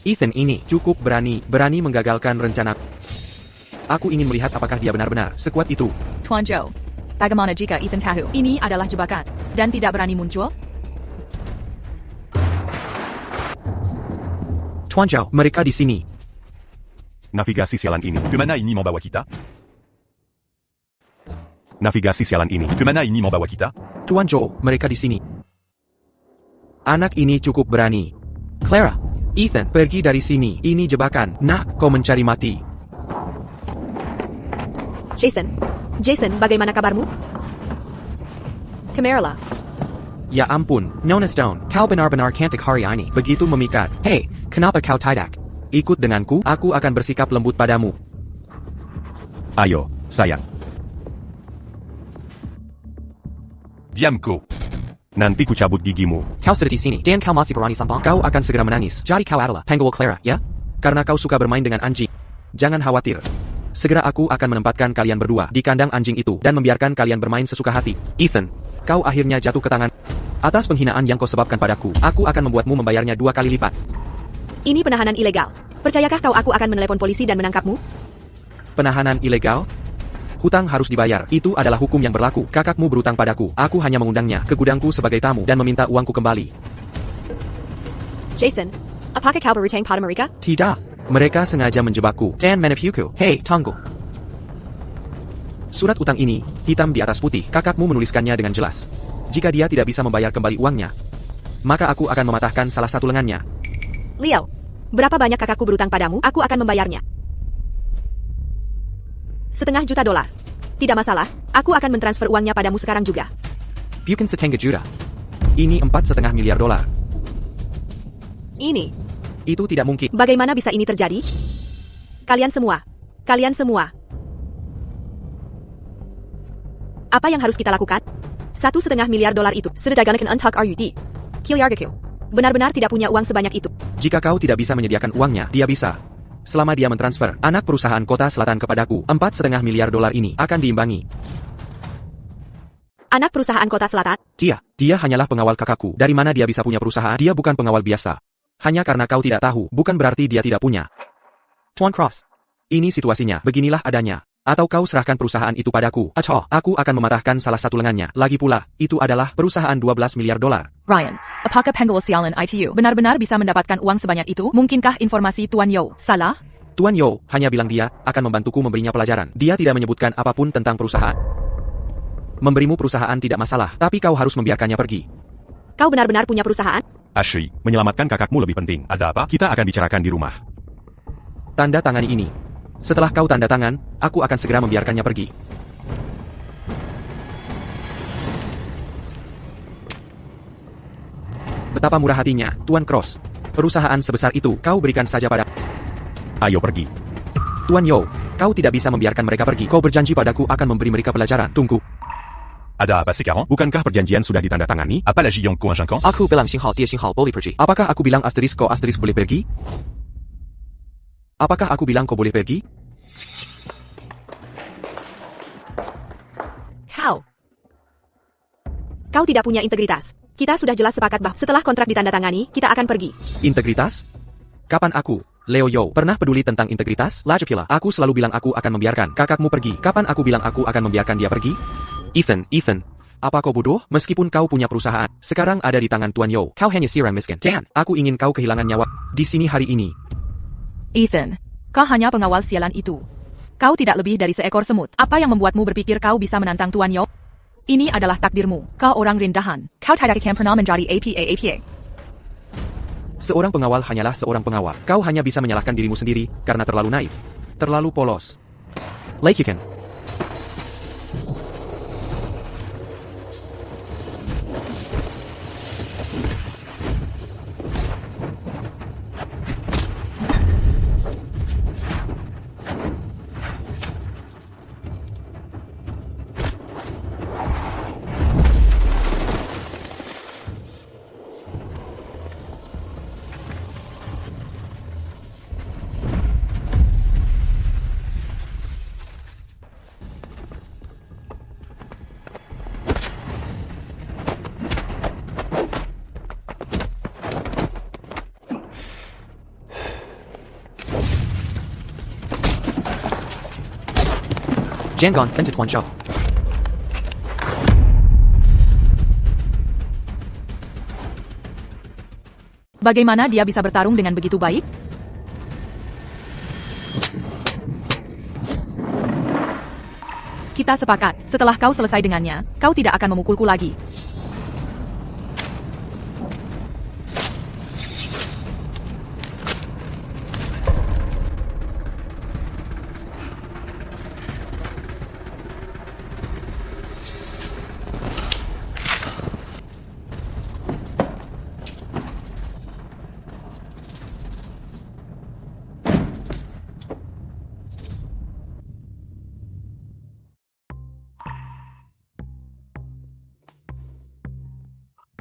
Ethan ini cukup berani menggagalkan rencana. Aku ingin melihat apakah dia benar-benar sekuat itu. Tuan Zhou, bagaimana jika Ethan tahu ini adalah jebakan dan tidak berani muncul? Tuan Zhou, mereka di sini. Navigasi sialan ini. Kemana ini membawa kita? Navigasi sialan ini. Kemana ini membawa kita? Tuan Zhou, mereka di sini. Anak ini cukup berani. Clara, Ethan, pergi dari sini. Ini jebakan. Nak, kau mencari mati. Jason, bagaimana kabarmu? Camarilla. Ya ampun, Nona Stone, kau benar-benar cantik hari ini. Begitu memikat. Hei, kenapa kau tidak? Ikut denganku, aku akan bersikap lembut padamu. Ayo, sayang. Diamko. Nanti ku cabut gigimu. Kau sudah di sini, dan kau masih berani sampang. Kau akan segera menangis. Jadi kau adalah penggol Clara, ya? Karena kau suka bermain dengan anjing. Jangan khawatir. Segera aku akan menempatkan kalian berdua di kandang anjing itu dan membiarkan kalian bermain sesuka hati. Ethan, kau akhirnya jatuh ke tangan. Atas penghinaan yang kau sebabkan padaku, aku akan membuatmu membayarnya 2 kali lipat. Ini penahanan ilegal. Percayakah kau aku akan menelepon polisi dan menangkapmu? Penahanan ilegal? Hutang harus dibayar. Itu adalah hukum yang berlaku. Kakakmu berutang padaku. Aku hanya mengundangnya ke gudangku sebagai tamu dan meminta uangku kembali. Jason, apakah kau berutang pada mereka? Tidak. Mereka sengaja menjebakku dan menipuku. Hei, tunggu. Surat utang ini, hitam di atas putih. Kakakmu menuliskannya dengan jelas. Jika dia tidak bisa membayar kembali uangnya, maka aku akan mematahkan salah satu lengannya. Leo, berapa banyak kakakku berutang padamu? Aku akan membayarnya. $500,000. Tidak masalah, aku akan mentransfer uangnya padamu sekarang juga. Bukan setengah juta. Ini $4,5 miliar. Ini. Itu tidak mungkin. Bagaimana bisa ini terjadi? Kalian semua. Apa yang harus kita lakukan? $1,5 miliar itu sudah digunakan untuk RUD. Kilyargaku. Benar-benar tidak punya uang sebanyak itu. Jika kau tidak bisa menyediakan uangnya, dia bisa. Selama dia mentransfer anak perusahaan Kota Selatan kepadaku, $4,5 miliar ini akan diimbangi. Anak perusahaan Kota Selatan? Dia hanyalah pengawal kakakku. Dari mana dia bisa punya perusahaan? Dia bukan pengawal biasa. Hanya karena kau tidak tahu, bukan berarti dia tidak punya. Tuan Cross, ini situasinya, beginilah adanya. Atau kau serahkan perusahaan itu padaku, atau aku akan mematahkan salah satu lengannya. Lagi pula, itu adalah perusahaan 12 miliar dolar. Ryan, apakah Penguosialan ITU benar-benar bisa mendapatkan uang sebanyak itu? Mungkinkah informasi Tuan Yo salah? Tuan Yo hanya bilang dia akan membantuku memberinya pelajaran. Dia tidak menyebutkan apapun tentang perusahaan. Memberimu perusahaan tidak masalah, tapi kau harus membiarkannya pergi. Kau benar-benar punya perusahaan? Ashley, menyelamatkan kakakmu lebih penting. Ada apa? Kita akan bicarakan di rumah. Tanda tangani ini. Setelah kau tanda tangan, aku akan segera membiarkannya pergi. Betapa murah hatinya, Tuan Cross. Perusahaan sebesar itu kau berikan saja pada... Ayo pergi. Tuan Yo, kau tidak bisa membiarkan mereka pergi. Kau berjanji padaku akan memberi mereka pelajaran. Tunggu. Ada apa sekarang? Bukankah perjanjian sudah ditandatangani? Apa lagi yang convaincant? Aku bilang singhal dia singhal boleh pergi. Apakah aku bilang asterisk kau asterisk boleh pergi? Apakah aku bilang kau boleh pergi? Kau tidak punya integritas. Kita sudah jelas sepakat bahwa setelah kontrak ditandatangani, kita akan pergi. Integritas? Kapan aku, Leo Yo, pernah peduli tentang integritas? Lajapila, aku selalu bilang aku akan membiarkan kakakmu pergi. Kapan aku bilang aku akan membiarkan dia pergi? Ethan, apa kau bodoh? Meskipun kau punya perusahaan, sekarang ada di tangan Tuan Yo. Kau hanya siram miskin. Dan, aku ingin kau kehilangan nyawa di sini hari ini. Ethan, kau hanya pengawal sialan itu. Kau tidak lebih dari seekor semut. Apa yang membuatmu berpikir kau bisa menantang Tuan Yo? Ini adalah takdirmu. Kau orang rendahan. Kau tidak akan pernah menjadi APA. Seorang pengawal hanyalah seorang pengawal. Kau hanya bisa menyalahkan dirimu sendiri karena terlalu naif. Terlalu polos. Laikikan. Jangan sentit Tuan Shou. Bagaimana dia bisa bertarung dengan begitu baik? Kita sepakat, setelah kau selesai dengannya, kau tidak akan memukulku lagi.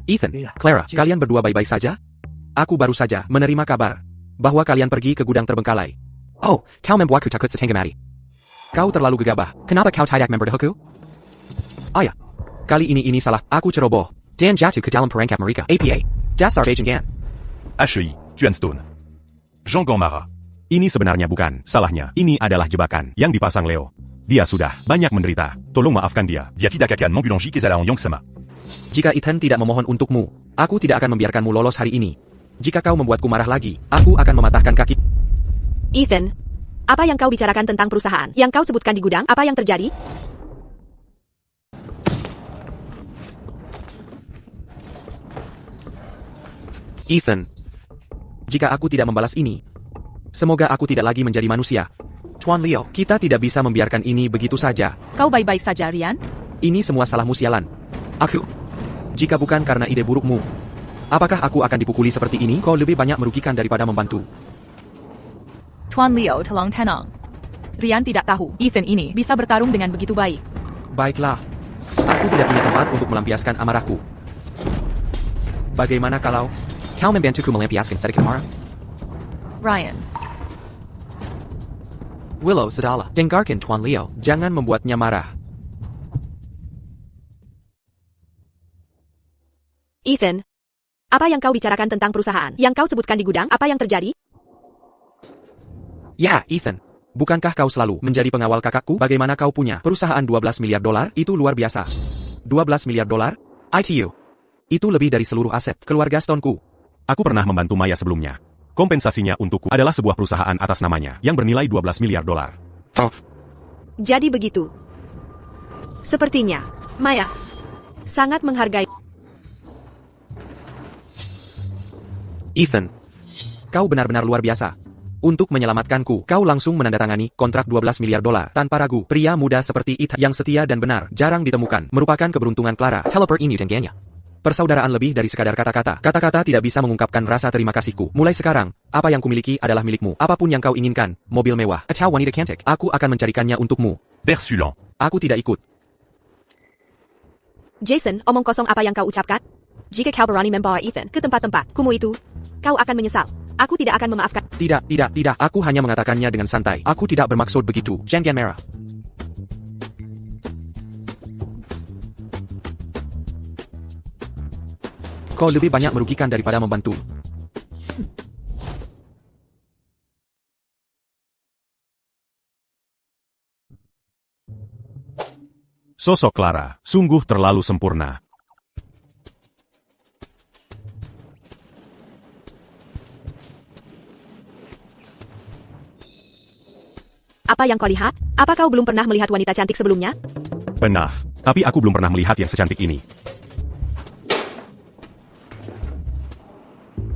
Ethan, Clara, kalian berdua baik-baik saja? Aku baru saja menerima kabar bahwa kalian pergi ke gudang terbengkalai. Oh, kau membuatku takut setengah mati. Kau terlalu gegabah. Kenapa kau tidak memberitahuku? Ayah, kali ini salah. Aku ceroboh dan jatuh ke dalam perangkap mereka. APA, dasar Beijing. Ashley, Tuan Stone. Jean marah. Ini sebenarnya bukan salahnya. Ini adalah jebakan yang dipasang Leo. Dia sudah banyak menderita. Tolong maafkan dia. Dia tidak akan mengulangi kesalahan yang sama. Jika Ethan tidak memohon untukmu, aku tidak akan membiarkanmu lolos hari ini. Jika kau membuatku marah lagi, aku akan mematahkan kaki. Ethan, apa yang kau bicarakan tentang perusahaan? Yang kau sebutkan di gudang, apa yang terjadi? Ethan, jika aku tidak membalas ini, semoga aku tidak lagi menjadi manusia. Tuan Leo, kita tidak bisa membiarkan ini begitu saja. Kau baik-baik saja, Ryan? Ini semua salahmu sialan. Jika bukan karena ide burukmu, apakah aku akan dipukuli seperti ini? Kau lebih banyak merugikan daripada membantu. Tuan Leo, tolong tenang. Ryan tidak tahu, Ethan ini bisa bertarung dengan begitu baik. Baiklah, aku tidak punya tempat untuk melampiaskan amarahku. Bagaimana kalau kau membantuku melampiaskan sedikit amarah? Ryan. Willow, sudahlah. Dengarkan Tuan Leo, jangan membuatnya marah. Ethan, apa yang kau bicarakan tentang perusahaan yang kau sebutkan di gudang? Apa yang terjadi? Ya, Ethan. Bukankah kau selalu menjadi pengawal kakakku? Bagaimana kau punya perusahaan 12 miliar dolar? Itu luar biasa. 12 miliar dolar? ITU. Itu lebih dari seluruh aset keluarga Stoneku. Aku pernah membantu Maya sebelumnya. Kompensasinya untukku adalah sebuah perusahaan atas namanya yang bernilai 12 miliar dolar. Jadi begitu. Sepertinya, Maya sangat menghargai. Ethan, kau benar-benar luar biasa. Untuk menyelamatkanku, kau langsung menandatangani kontrak 12 miliar dolar tanpa ragu. Pria muda seperti Ethan yang setia dan benar jarang ditemukan, merupakan keberuntungan Clara. Teleper ini tengganya. Persaudaraan lebih dari sekadar kata-kata. Kata-kata tidak bisa mengungkapkan rasa terima kasihku. Mulai sekarang, apa yang kumiliki adalah milikmu. Apapun yang kau inginkan, mobil mewah, atau wanita cantik, aku akan mencarikannya untukmu. Persulant. Aku tidak ikut. Jason, omong kosong apa yang kau ucapkan? Jika kau berani membawa Ethan ke tempat-tempat kumuh itu, kau akan menyesal. Aku tidak akan memaafkan. Tidak. Aku hanya mengatakannya dengan santai. Aku tidak bermaksud begitu. Jangan merah. Kau lebih banyak merugikan daripada membantu. Sosok Clara sungguh terlalu sempurna. Apa yang kau lihat? Apa kau belum pernah melihat wanita cantik sebelumnya? Benar, tapi aku belum pernah melihat yang secantik ini.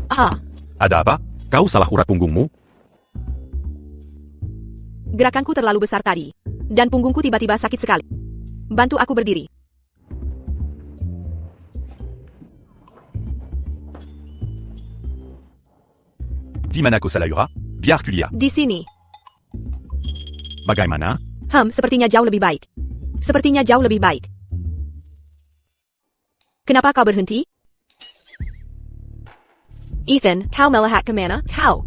Ah, Ada apa? Kau salah urat punggungmu? gerakanku terlalu besar tadi. Dan punggungku tiba-tiba sakit sekali. Bantu aku berdiri. Timanako Salayura. Biarculia. Di sini. Bagaimana? Sepertinya jauh lebih baik. Sepertinya jauh lebih baik. Kenapa kau berhenti? Ethan, kau melihat kemana? Kau.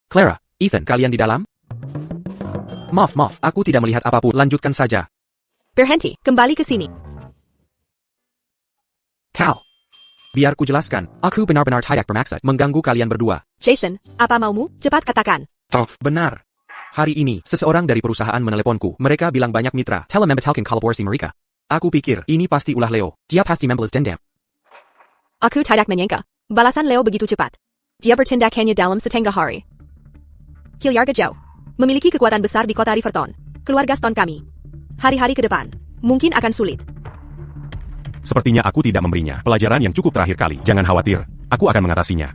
Clara, Ethan, kalian di dalam? Maaf, aku tidak melihat apapun. Lanjutkan saja. Berhenti, kembali ke sini. Kau. Biar ku jelaskan, aku benar-benar tidak bermaksud mengganggu kalian berdua. Jason, apa maumu? Cepat katakan. Benar. Hari ini, seseorang dari perusahaan meneleponku. Mereka bilang banyak mitra. Telah membatalkan kolaborasi mereka. Aku pikir, ini pasti ulah Leo. Dia pasti membalas dendam. Aku tidak menyangka. Balasan Leo begitu cepat. Dia bertindak hanya dalam setengah hari. Keluarga Joe memiliki kekuatan besar di kota Riverton. Keluarga Stone kami. Hari-hari ke depan, mungkin akan sulit. Sepertinya aku tidak memberinya pelajaran yang cukup terakhir kali. Jangan khawatir, aku akan mengatasinya.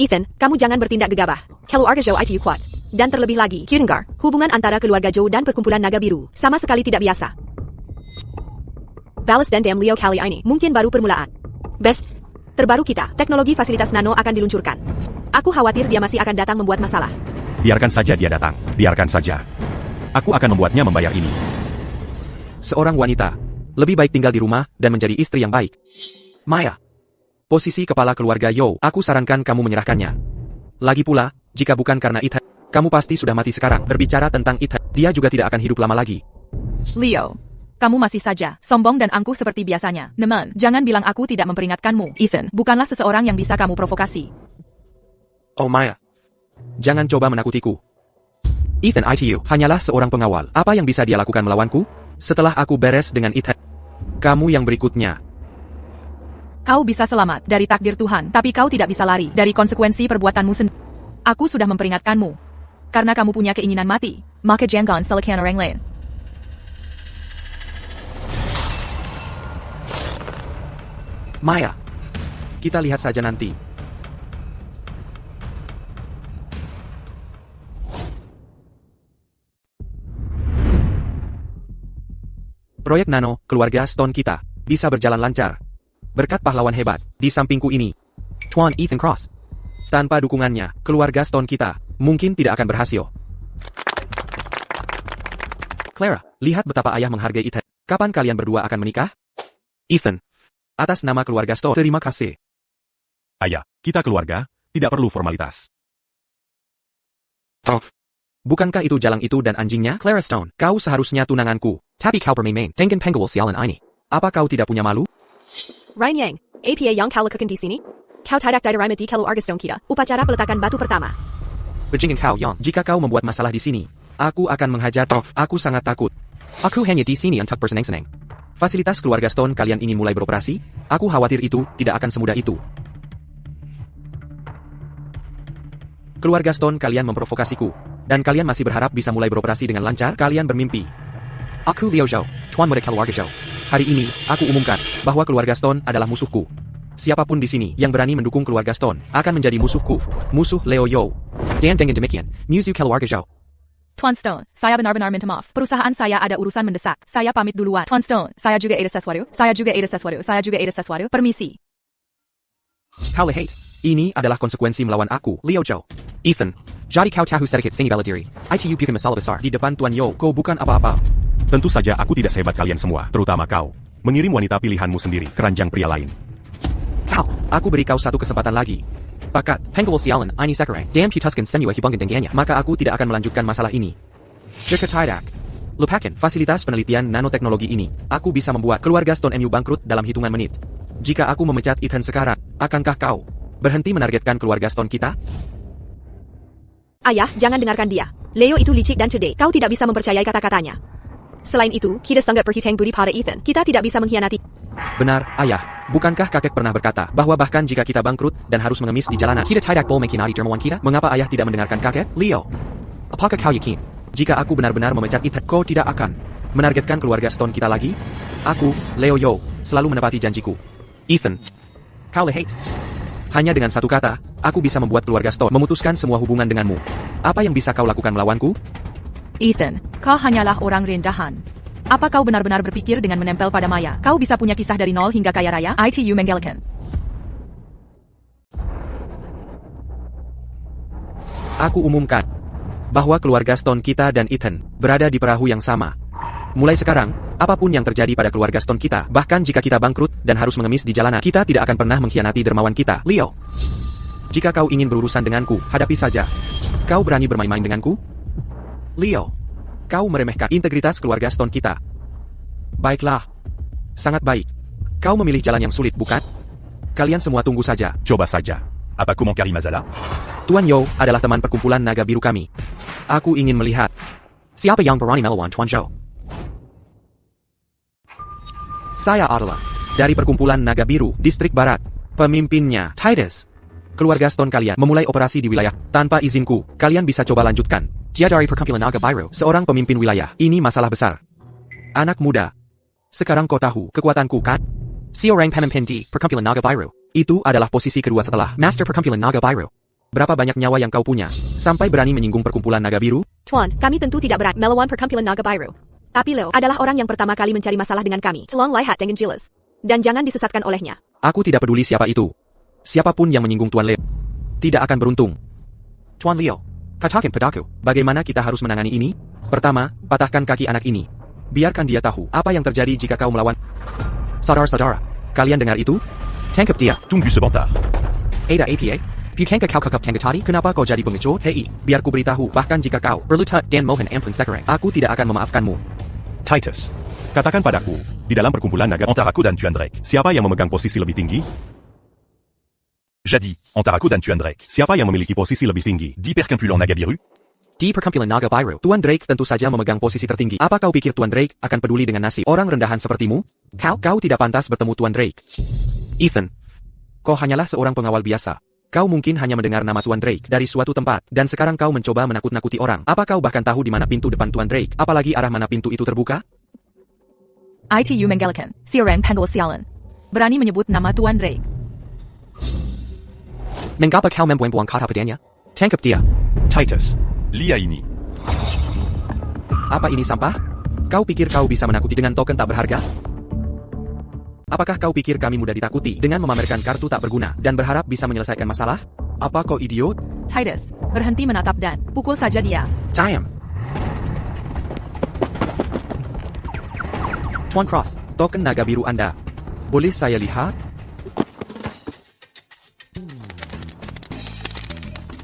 Ethan, kamu jangan bertindak gegabah. Keluarga Joe ITU kuat. Dan terlebih lagi, Kirengar, hubungan antara keluarga Joe dan perkumpulan naga biru sama sekali tidak biasa. Balas dendam Leo kali ini mungkin baru permulaan. Best terbaru kita, teknologi fasilitas nano akan diluncurkan. Aku khawatir dia masih akan datang membuat masalah. Biarkan saja dia datang. Biarkan saja. Aku akan membuatnya membayar ini. Seorang wanita, lebih baik tinggal di rumah dan menjadi istri yang baik. Maya. Posisi kepala keluarga Yo, aku sarankan kamu menyerahkannya. Lagi pula, jika bukan karena Ethan, kamu pasti sudah mati sekarang. Berbicara tentang Ethan, dia juga tidak akan hidup lama lagi. Leo, kamu masih saja sombong dan angkuh seperti biasanya. Namun, jangan bilang aku tidak memperingatkanmu. Ethan, bukanlah seseorang yang bisa kamu provokasi. Oh Maya. Jangan coba menakutiku. Ethan ITU hanyalah seorang pengawal. Apa yang bisa dia lakukan melawanku? Setelah aku beres dengan Ethan, kamu yang berikutnya. Kau bisa selamat dari takdir Tuhan, tapi kau tidak bisa lari dari konsekuensi perbuatanmu sendiri. Aku sudah memperingatkanmu. Karena kamu punya keinginan mati, maka jangan salahkan orang lain. Maya. Kita lihat saja nanti. Proyek Nano, keluarga Stone kita, bisa berjalan lancar. Berkat pahlawan hebat, di sampingku ini. Tuan Ethan Cross. Tanpa dukungannya, keluarga Stone kita, mungkin tidak akan berhasil. Clara, lihat betapa ayah menghargai Ethan. Kapan kalian berdua akan menikah? Ethan. Atas nama keluarga Stone, terima kasih. Ayah, kita keluarga, tidak perlu formalitas. Bukankah itu jalang itu dan anjingnya? Clara Stone, kau seharusnya tunanganku. Tapi kau bermain-main dengan penggul sialan ini. Apa kau tidak punya malu? Ryan Yang, APA yang kau lakukan di sini? Kau tidak diterima di keluarga Stone kita. Upacara peletakan batu pertama. Bajingan kau Yang, jika kau membuat masalah di sini, aku akan menghajar. Aku sangat takut. Aku hanya di sini untuk bersenang-senang. Fasilitas keluarga Stone kalian ingin mulai beroperasi? Aku khawatir itu tidak akan semudah itu. Keluarga Stone kalian memprovokasiku, dan kalian masih berharap bisa mulai beroperasi dengan lancar? Kalian bermimpi. Aku Liao Zhao, Tuan Muda Keluarga Zhao. Hari ini, aku umumkan bahwa keluarga Stone adalah musuhku. Siapapun di sini yang berani mendukung keluarga Stone akan menjadi musuhku. Musuh Leo Yo. Dan dengan demikian, Musuh Keluarga Zhao. Tuan Stone, saya benar-benar minta maaf. Perusahaan saya ada urusan mendesak. Saya pamit duluan. Tuan Stone, saya juga ada sesuatu. Saya juga ada sesuatu. Permisi. Kau lihat, ini adalah konsekuensi melawan aku, Liao Zhao. Ethan, jadi kau tahu sedikit seni bela diri. Itu bikin masalah besar di depan Tuan Yo. Kau bukan apa-apa. Tentu saja aku tidak sehebat kalian semua, terutama kau. Mengirim wanita pilihanmu sendiri ke ranjang pria lain. Kau, aku beri kau satu kesempatan lagi. Pakat, penggul sialan ini sekarang. Dan putuskan semua hubungan dengannya. Maka aku tidak akan melanjutkan masalah ini. Jika tidak, lupakan fasilitas penelitian nanoteknologi ini. Aku bisa membuat keluarga Stone MU bangkrut dalam hitungan menit. Jika aku memecat Ethan sekarang, akankah kau berhenti menargetkan keluarga Stone kita? Ayah, jangan dengarkan dia. Leo itu licik dan cerdik. Kau tidak bisa mempercayai kata-katanya. Selain itu, kita sangat berhutang budi pada Ethan. Kita tidak bisa mengkhianati. Benar, ayah. Bukankah kakek pernah berkata bahwa bahkan jika kita bangkrut dan harus mengemis di jalanan, kita tidak boleh mengkhianati dermawan kita? Mengapa ayah tidak mendengarkan kakek? Leo, apakah kau yakin? Jika aku benar-benar memecat Ethan, kau tidak akan menargetkan keluarga Stone kita lagi? Aku, Leo Yo, selalu menepati janjiku. Ethan, kau lihat. Hanya dengan satu kata, aku bisa membuat keluarga Stone memutuskan semua hubungan denganmu. Apa yang bisa kau lakukan melawanku? Ethan, kau hanyalah orang rendahan. Apa kau benar-benar berpikir dengan menempel pada Maya, kau bisa punya kisah dari nol hingga kaya raya? Itu menggelikan. Aku umumkan bahwa keluarga Stone kita dan Ethan berada di perahu yang sama. Mulai sekarang, apapun yang terjadi pada keluarga Stone kita, bahkan jika kita bangkrut dan harus mengemis di jalanan, kita tidak akan pernah mengkhianati dermawan kita. Leo, jika kau ingin berurusan denganku, hadapi saja. Kau berani bermain-main denganku? Leo, kau meremehkan integritas keluarga Stone kita. Baiklah. Sangat baik. Kau memilih jalan yang sulit, bukan? Kalian semua tunggu saja. Coba saja. Apaku Mankari Mazala? Tuan Yo adalah teman perkumpulan naga biru kami. Aku ingin melihat siapa yang berani melawan Tuan Zhao. Saya adalah dari perkumpulan naga biru, distrik barat. Pemimpinnya, Titus. Keluarga Stone kalian memulai operasi di wilayah tanpa izinku. Kalian bisa coba lanjutkan. Dia dari perkumpulan naga biru, seorang pemimpin wilayah. Ini masalah besar. Anak muda. Sekarang kau tahu kekuatanku, kan? Seorang pemimpin di perkumpulan naga biru. Itu adalah posisi kedua setelah Master Perkumpulan Naga Biru. Berapa banyak nyawa yang kau punya, sampai berani menyinggung perkumpulan naga biru? Tuan, kami tentu tidak berat melawan perkumpulan naga biru. Tapi Leo adalah orang yang pertama kali mencari masalah dengan kami. Tolong lihat dengan jelas. Dan jangan disesatkan olehnya. Aku tidak peduli siapa itu. Siapapun yang menyinggung Tuan Leo tidak akan beruntung. Tuan Leo, katakan padaku, bagaimana kita harus menangani ini? Pertama, patahkan kaki anak ini. Biarkan dia tahu apa yang terjadi jika kau melawan. Saudara-saudara, kalian dengar itu? Tangkap dia. Tunggu sebentar. Ada APA? Bukankah kau kakap tangga tadi? Kenapa kau jadi pengecut? Hei, biar ku beritahu, bahkan jika kau berlutut dan mohon ampun sekarang, aku tidak akan memaafkanmu. Titus, katakan padaku, di dalam perkumpulan naga Antara aku dan Tuan Drake. siapa yang memegang posisi lebih tinggi? Jadi, antara aku dan Tuan Drake. Siapa yang memiliki posisi lebih tinggi? Di perkumpulan naga biru? Di perkumpulan naga biru, Tuan Drake tentu saja memegang posisi tertinggi. Apa kau pikir Tuan Drake akan peduli dengan nasib orang rendahan sepertimu? Kau tidak pantas bertemu Tuan Drake. Ethan, kau hanyalah seorang pengawal biasa. Kau mungkin hanya mendengar nama Tuan Drake dari suatu tempat, dan sekarang kau mencoba menakut-nakuti orang. Apa kau bahkan tahu di mana pintu depan Tuan Drake? Apalagi arah mana pintu itu terbuka? Itu menggelikan. Seorang penggul sialan. Berani menyebut nama Tuan Drake. Mengapa kau membuang-buang kata padanya? Tangkap dia. Titus, Lia ini. Apa ini sampah? Kau pikir kau bisa menakuti dengan token tak berharga? Apakah kau pikir kami mudah ditakuti dengan memamerkan kartu tak berguna dan berharap bisa menyelesaikan masalah? Apa kau idiot? Titus, berhenti menatap dan pukul saja dia. Time. Tuan Cross, token naga biru Anda. Boleh saya lihat?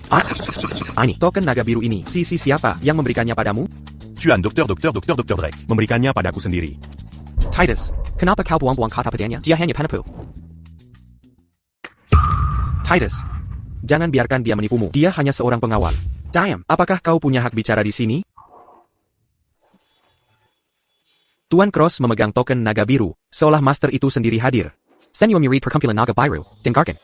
Ini token naga biru ini. Siapa yang memberikannya padamu? Tuan Dr. Drake. Memberikannya padaku sendiri. Titus, kenapa kau buang-buang kata padanya? Dia hanya penipu. Titus, jangan biarkan dia menipumu. Dia hanya seorang pengawal. Damn, apakah kau punya hak bicara di sini? Tuan Cross memegang token naga biru, seolah master itu sendiri hadir. Senyo Murid perkumpulan naga biru, dengarkan.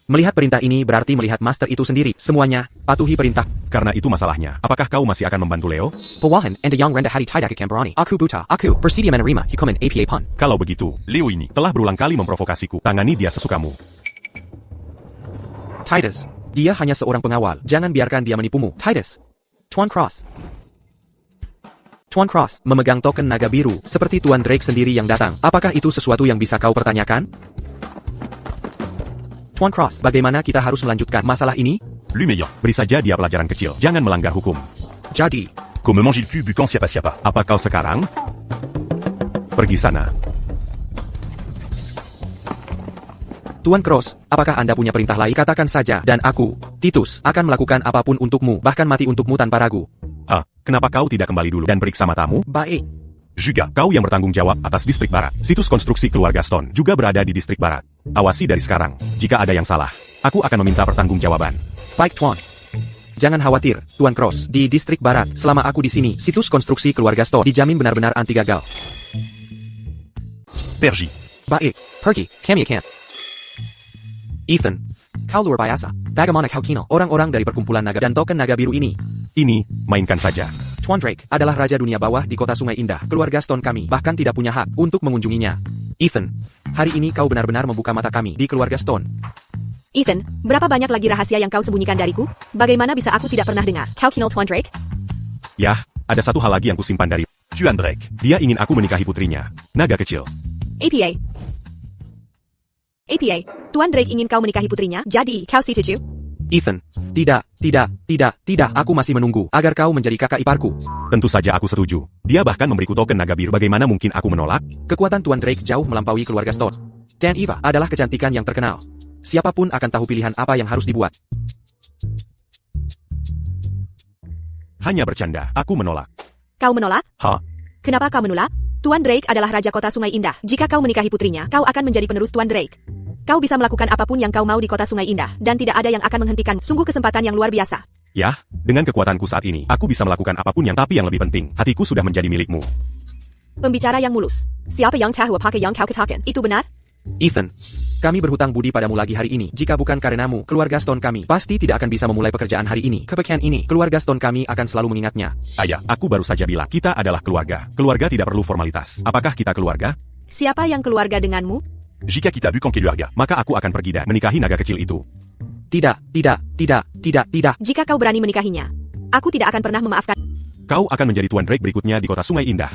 Melihat perintah ini berarti melihat master itu sendiri. Semuanya, patuhi perintah. Karena itu masalahnya. Apakah kau masih akan membantu Leo? Pewahan, anda yang rendah hati tidak akan berani. Aku buta, aku bersedia menerima hukuman APA pun. Kalau begitu, Leo ini telah berulang kali memprovokasiku. Tangani dia sesukamu. Titus, dia hanya seorang pengawal. Jangan biarkan dia menipumu. Titus, Tuan Cross. Tuan Cross memegang token naga biru, seperti Tuan Drake sendiri yang datang. Apakah itu sesuatu yang bisa kau pertanyakan? Tuan Cross, bagaimana kita harus melanjutkan masalah ini? Lui meilleur. Beri saja dia pelajaran kecil. Jangan melanggar hukum. Jadi, Qu'on me mange il fut bucan siapa. Apa kau sekarang? Pergi sana. Tuan Cross, apakah Anda punya perintah lain? Katakan saja, dan aku, Titus, akan melakukan apapun untukmu, bahkan mati untukmu tanpa ragu. Kenapa kau tidak kembali dulu dan periksa matamu? Baik. Juga, kau yang bertanggung jawab atas distrik barat. Situs konstruksi keluarga Stone juga berada di distrik barat. Awasi dari sekarang. Jika ada yang salah, aku akan meminta pertanggungjawaban. Baik, Tuan. Jangan khawatir, Tuan Cross, di distrik barat, selama aku di sini, situs konstruksi keluarga Stone dijamin benar-benar anti gagal. Pergi. Baik, pergi, kami akan. Ethan, kau luar biasa. Bagaimana kau kenal orang-orang dari perkumpulan naga dan token naga biru ini? Ini, mainkan saja. Tuan Drake adalah raja dunia bawah di kota Sungai Indah. Keluarga Stone kami bahkan tidak punya hak untuk mengunjunginya. Ethan, hari ini kau benar-benar membuka mata kami di keluarga Stone. Ethan, berapa banyak lagi rahasia yang kau sembunyikan dariku? Bagaimana bisa aku tidak pernah dengar? Kau kenal Tuan Drake? Yah, ada satu hal lagi yang kusimpan dari Tuan Drake. dia ingin aku menikahi putrinya. Naga kecil. APA. Tuan Drake ingin kau menikahi putrinya, jadi kau setuju? Ethan, tidak, aku masih menunggu agar kau menjadi kakak iparku. Tentu saja aku setuju. Dia bahkan memberiku token naga biru. Bagaimana mungkin aku menolak? Kekuatan Tuan Drake jauh melampaui keluarga Stone. Dan Eva adalah kecantikan yang terkenal. Siapapun akan tahu pilihan apa yang harus dibuat. Hanya bercanda, aku menolak. Kau menolak? Hah? Kenapa kau menolak? Tuan Drake adalah raja kota Sungai Indah. Jika kau menikahi putrinya, kau akan menjadi penerus Tuan Drake. Kau bisa melakukan apapun yang kau mau di kota Sungai Indah, dan tidak ada yang akan menghentikan. Sungguh kesempatan yang luar biasa. Yah, dengan kekuatanku saat ini, aku bisa melakukan apapun tapi yang lebih penting, hatiku sudah menjadi milikmu. Pembicara yang mulus. Siapa yang tahu apa yang kau katakan? Itu benar? Ethan, kami berhutang budi padamu lagi hari ini. Jika bukan karenamu, keluarga Stone kami pasti tidak akan bisa memulai pekerjaan hari ini. Kepekaan ini, keluarga Stone kami akan selalu mengingatnya. Ayah, aku baru saja bilang, kita adalah keluarga. Keluarga tidak perlu formalitas. Apakah kita keluarga? Siapa yang keluarga denganmu? Jika kita bukan keluarga. Maka aku akan pergi dan menikahi naga kecil itu. Tidak. Jika kau berani menikahinya, aku tidak akan pernah memaafkan. Kau akan menjadi Tuan Drake berikutnya di kota Sungai Indah.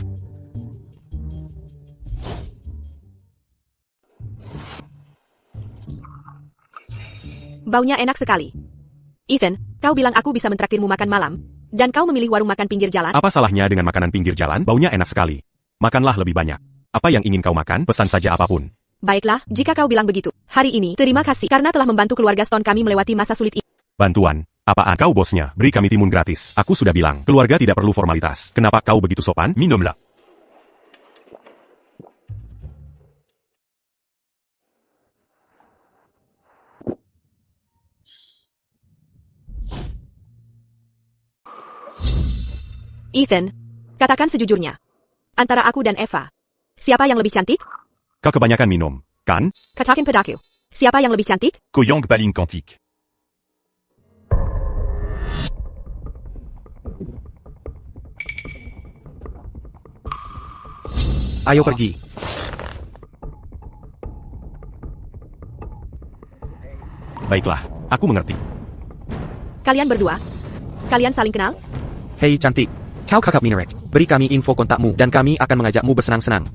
Baunya enak sekali. Ethan, kau bilang aku bisa mentraktirmu makan malam, dan kau memilih warung makan pinggir jalan? Apa salahnya dengan makanan pinggir jalan? Baunya enak sekali. Makanlah lebih banyak. Apa yang ingin kau makan? Pesan saja apapun. Baiklah, jika kau bilang begitu. Hari ini, terima kasih karena telah membantu keluarga Stone kami melewati masa sulit ini. Bantuan? Apaan? Kau bosnya, beri kami timun gratis. Aku sudah bilang, keluarga tidak perlu formalitas. Kenapa kau begitu sopan? Minum-la. Ethan, katakan sejujurnya. Antara aku dan Eva, siapa yang lebih cantik? Kau kebanyakan minum, kan? Katakan padaku. Siapa yang lebih cantik? Koyang Baling Quantique. Ayo pergi. Baiklah, aku mengerti. Kalian berdua? Kalian saling kenal? Hei cantik, kau kakak Minaret. Beri kami info kontakmu dan kami akan mengajakmu bersenang-senang.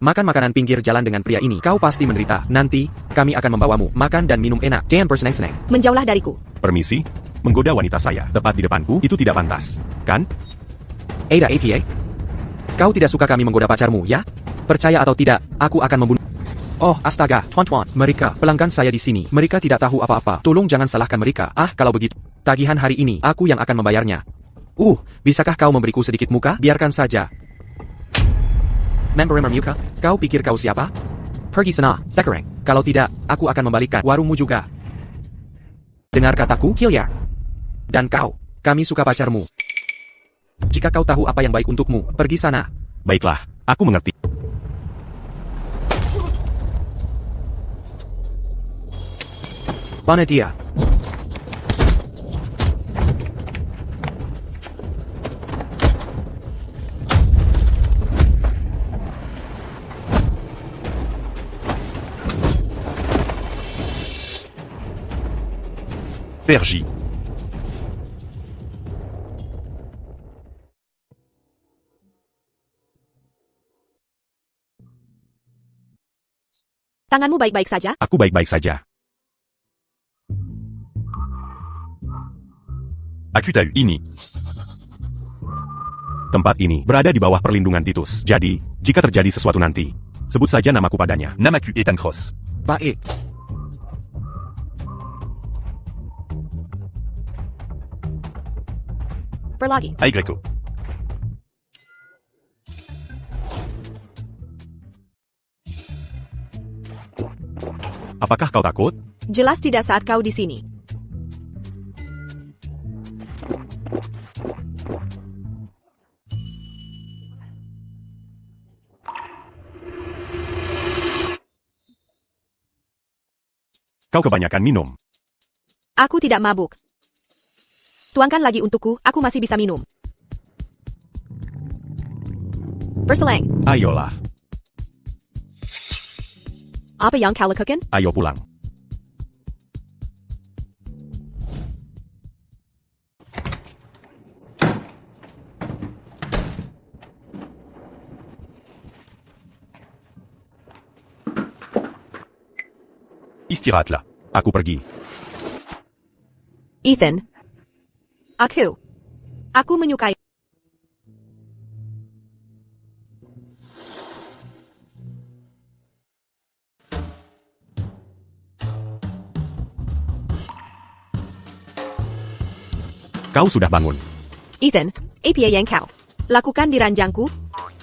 Makan makanan pinggir jalan dengan pria ini, kau pasti menderita. Nanti, kami akan membawamu makan dan minum enak dan bersenang-senang. Menjauhlah dariku. Permisi? Menggoda wanita saya, tepat di depanku, itu tidak pantas. Kan? Ada APA? Kau tidak suka kami menggoda pacarmu, ya? Percaya atau tidak, aku akan membunuh. Oh, astaga, Tuan-Tuan. Mereka, pelanggan saya di sini. Mereka tidak tahu apa-apa. Tolong jangan salahkan mereka. Kalau begitu, tagihan hari ini, aku yang akan membayarnya. Bisakah kau memberiku sedikit muka? Biarkan saja. Member muka, kau pikir kau siapa? Pergi sana, sekarang. Kalau tidak, aku akan membalikan warungmu juga. Dengar kataku, Hilliard. Dan kau, kami suka pacarmu. Jika kau tahu apa yang baik untukmu, pergi sana. Baiklah, aku mengerti. Mana dia? Pergy. Tanganmu baik-baik saja? Aku baik-baik saja. Akutahu, ini. Tempat ini berada di bawah perlindungan Titus. Jadi, jika terjadi sesuatu nanti, sebut saja namaku padanya. Namaku Ethan Cross. Baik. Berlagi. Agreko. Apakah kau takut? Jelas tidak saat kau di sini. Kau kebanyakan minum. Aku tidak mabuk. Tuangkan lagi untukku, aku masih bisa minum. Berselang. Ayolah, Apa yang kau lakukan? ayo pulang. Istirahatlah. Aku pergi. Ethan. Aku menyukai. Kau sudah bangun. Ethan, apa yang kau lakukan di ranjangku?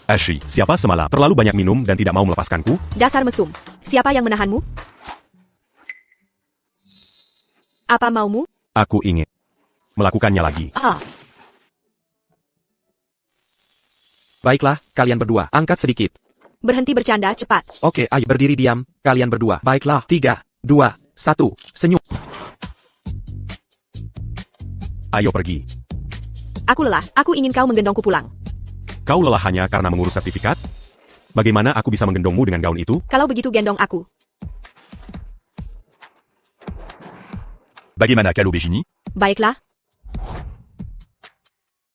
Ashley, siapa semalam terlalu banyak minum dan tidak mau melepaskanku? Dasar mesum. Siapa yang menahanmu? Apa maumu? Aku ingin melakukannya lagi. Baiklah, kalian berdua, angkat sedikit. Berhenti bercanda, cepat. Oke, ayo berdiri diam, kalian berdua. Baiklah, 3, 2, 1, senyum. Ayo pergi. Aku lelah, aku ingin kau menggendongku pulang. Kau lelah hanya karena mengurus sertifikat? Bagaimana aku bisa menggendongmu dengan gaun itu? Kalau begitu gendong aku. Bagaimana kalau begini? Baiklah,